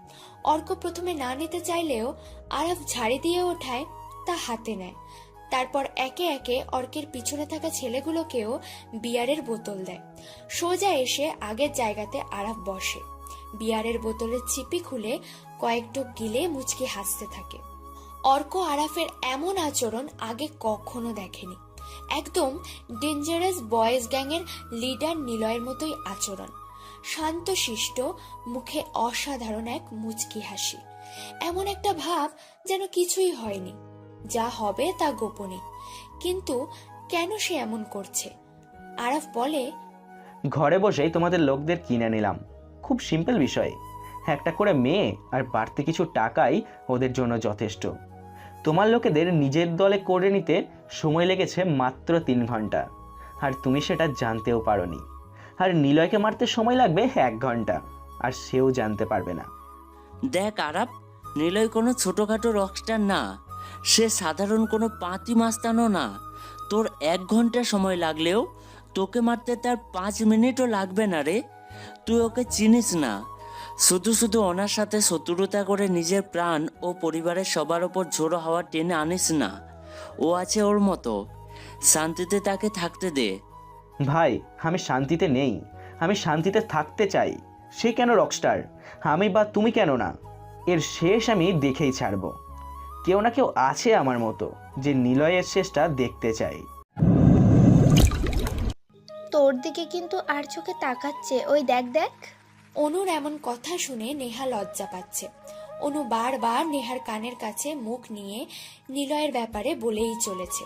অর্ক প্রথমে না নিতে চাইলেও আরাফ ঝাড়ি দিয়ে ওঠায় তা হাতে নেয়। তারপর একে একে অর্কের পিছনে থাকা ছেলেগুলোকেও বিয়ারের বোতল দেয়। সোজা এসে আগের জায়গাতে আরাফ বসে। বিয়ারের বোতলের চিপি খুলে কয়েক ঢোক গিলে মুচকি হাসতে থাকে। অর্ক আরাফের এমন আচরণ আগে কখনো দেখেনি। একদম ডেঞ্জারাস বয়েজ গ্যাংয়ের লিডার নিলয়ের মতোই আচরণ। শান্তশিষ্ট, মুখে অসাধারণ এক মুচকি হাসি। এমন একটা ভাব যেন কিছুই হয়নি, যা হবে তা গোপনে। কিন্তু কেন সে এমন করছে? আরাফ বলে, ঘরে বসেই তোমাদের লোকদের কিনে নিলাম। খুব সিম্পল বিষয়। একটা করে মেয়ে আর বাড়তি কিছু টাকাই ওদের জন্য যথেষ্ট। তোমার লোকেদের নিজের দলে করে নিতে সময় লেগেছে মাত্র 3 ঘন্টা, আর তুমি সেটা জানতেও পারোনি। আর নিলয়কে মারতে সময় লাগবে 1 ঘন্টা, আর সেও জানতে পারবে না। দেখ আরাফ, নিলয় কোনো ছোটোখাটো রকস্টার না, সে সাধারণ কোনো পাতি মাস্তানও না। তোর 1 ঘন্টা সময় লাগলেও তোকে মারতে তার 5 মিনিটও লাগবে না রে। তুই ওকে চিনিস না। শুধু শুধু ওনার সাথে শত্রুতা করে নিজের প্রাণ ও পরিবারের সবার ওপর ঝোড়ো হাওয়া টেনে আনিস না। ও আছে ওর মতো, শান্তিতে তাকে থাকতে দে। ভাই, আমি শান্তিতে নেই, আমি শান্তিতে থাকতে চাই। সে কেন রকস্টার? আমি বা তুমি কেন না? এর শেষ আমি দেখেই ছাড়ব। কেউ না কেউ আছে আমার মতো যে নিলয়ের শেষটা দেখতে চাই। তোর দিকে কিন্তু আর চোখে তাকাচ্ছে, ওই দেখ দেখ। অনুর এমন কথা শুনে নেহা লজ্জা পাচ্ছে। অনু বারবার নেহার কানের কাছে মুখ নিয়ে নিলয়ের ব্যাপারে বলেই চলেছে,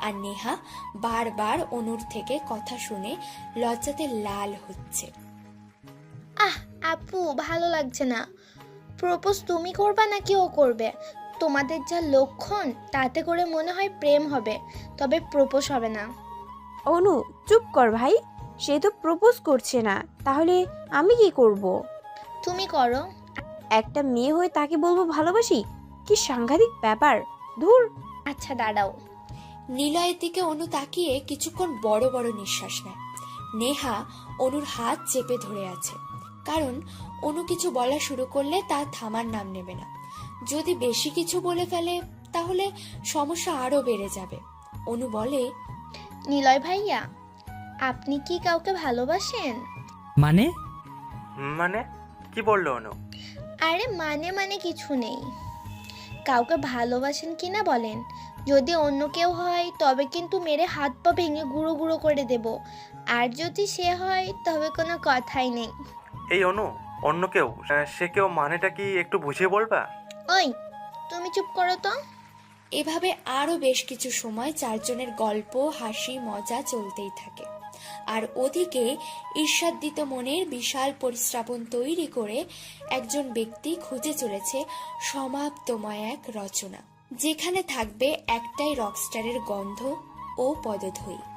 আর নেহা বারবার অনুর থেকে কথা শুনে লজ্জাতে লাল হচ্ছে। আপু, ভালো লাগছে না। প্রপোজ তুমি করবা নাকি ও করবে? তোমাদের যা লক্ষণ, তাতে করে মনে হয় প্রেম হবে, তবে প্রপোজ হবে না। অনু চুপ কর ভাই, সে তো প্রপোজ করছে না, তাহলে আমি কি করব? তুমি করো। একটা মেয়ে হয়ে তাকে বলবো ভালোবাসি? কি সাংঘাতিক ব্যাপার, ধুর। আচ্ছা দাঁড়াও। নিলয়ের দিকে অনু তাকিয়ে কিছুক্ষণ বড় বড় নিঃশ্বাস নেয়। নেহা অনুর হাত চেপে ধরে আছে, কারণ অনু কিছু বলা শুরু করলে তার থামার নাম নেবে না। যদি বেশি কিছু বলে ফেলে তাহলে সমস্যা আরো বেড়ে যাবে। অনু বলে, নিলয় ভাইয়া, আপনি কি কাউকে ভালোবাসেন? মানে? মানে কি বললো অনু? আরে মানে কিছু নেই। কাউকে ভালোবাসেন কিনা বলেন। যদি অন্য কেউ হয় তবে কিন্তু মেরে হাত পা ভেঙে গুঁড়ো গুঁড়ো করে দেব, আর যদি সে হয় তবে কোনো কথাই নেই। এই অনু, অন্য কেউ? সে কেউ মানেটা কি একটু বুঝিয়ে বলবা? ওই তুমি চুপ করো তো। এভাবে আরো বেশ কিছু সময় চারজনের গল্প হাসি মজা চলতেই থাকে। আর ওদিকে ঈর্ষান্বিত মনের বিশাল পরিশ্রাবণ তৈরি করে একজন ব্যক্তি খুঁজে চলেছে সমাপ্তময় এক রচনা, যেখানে থাকবে একটাই রকস্টারের গন্ধ ও পদধূলি।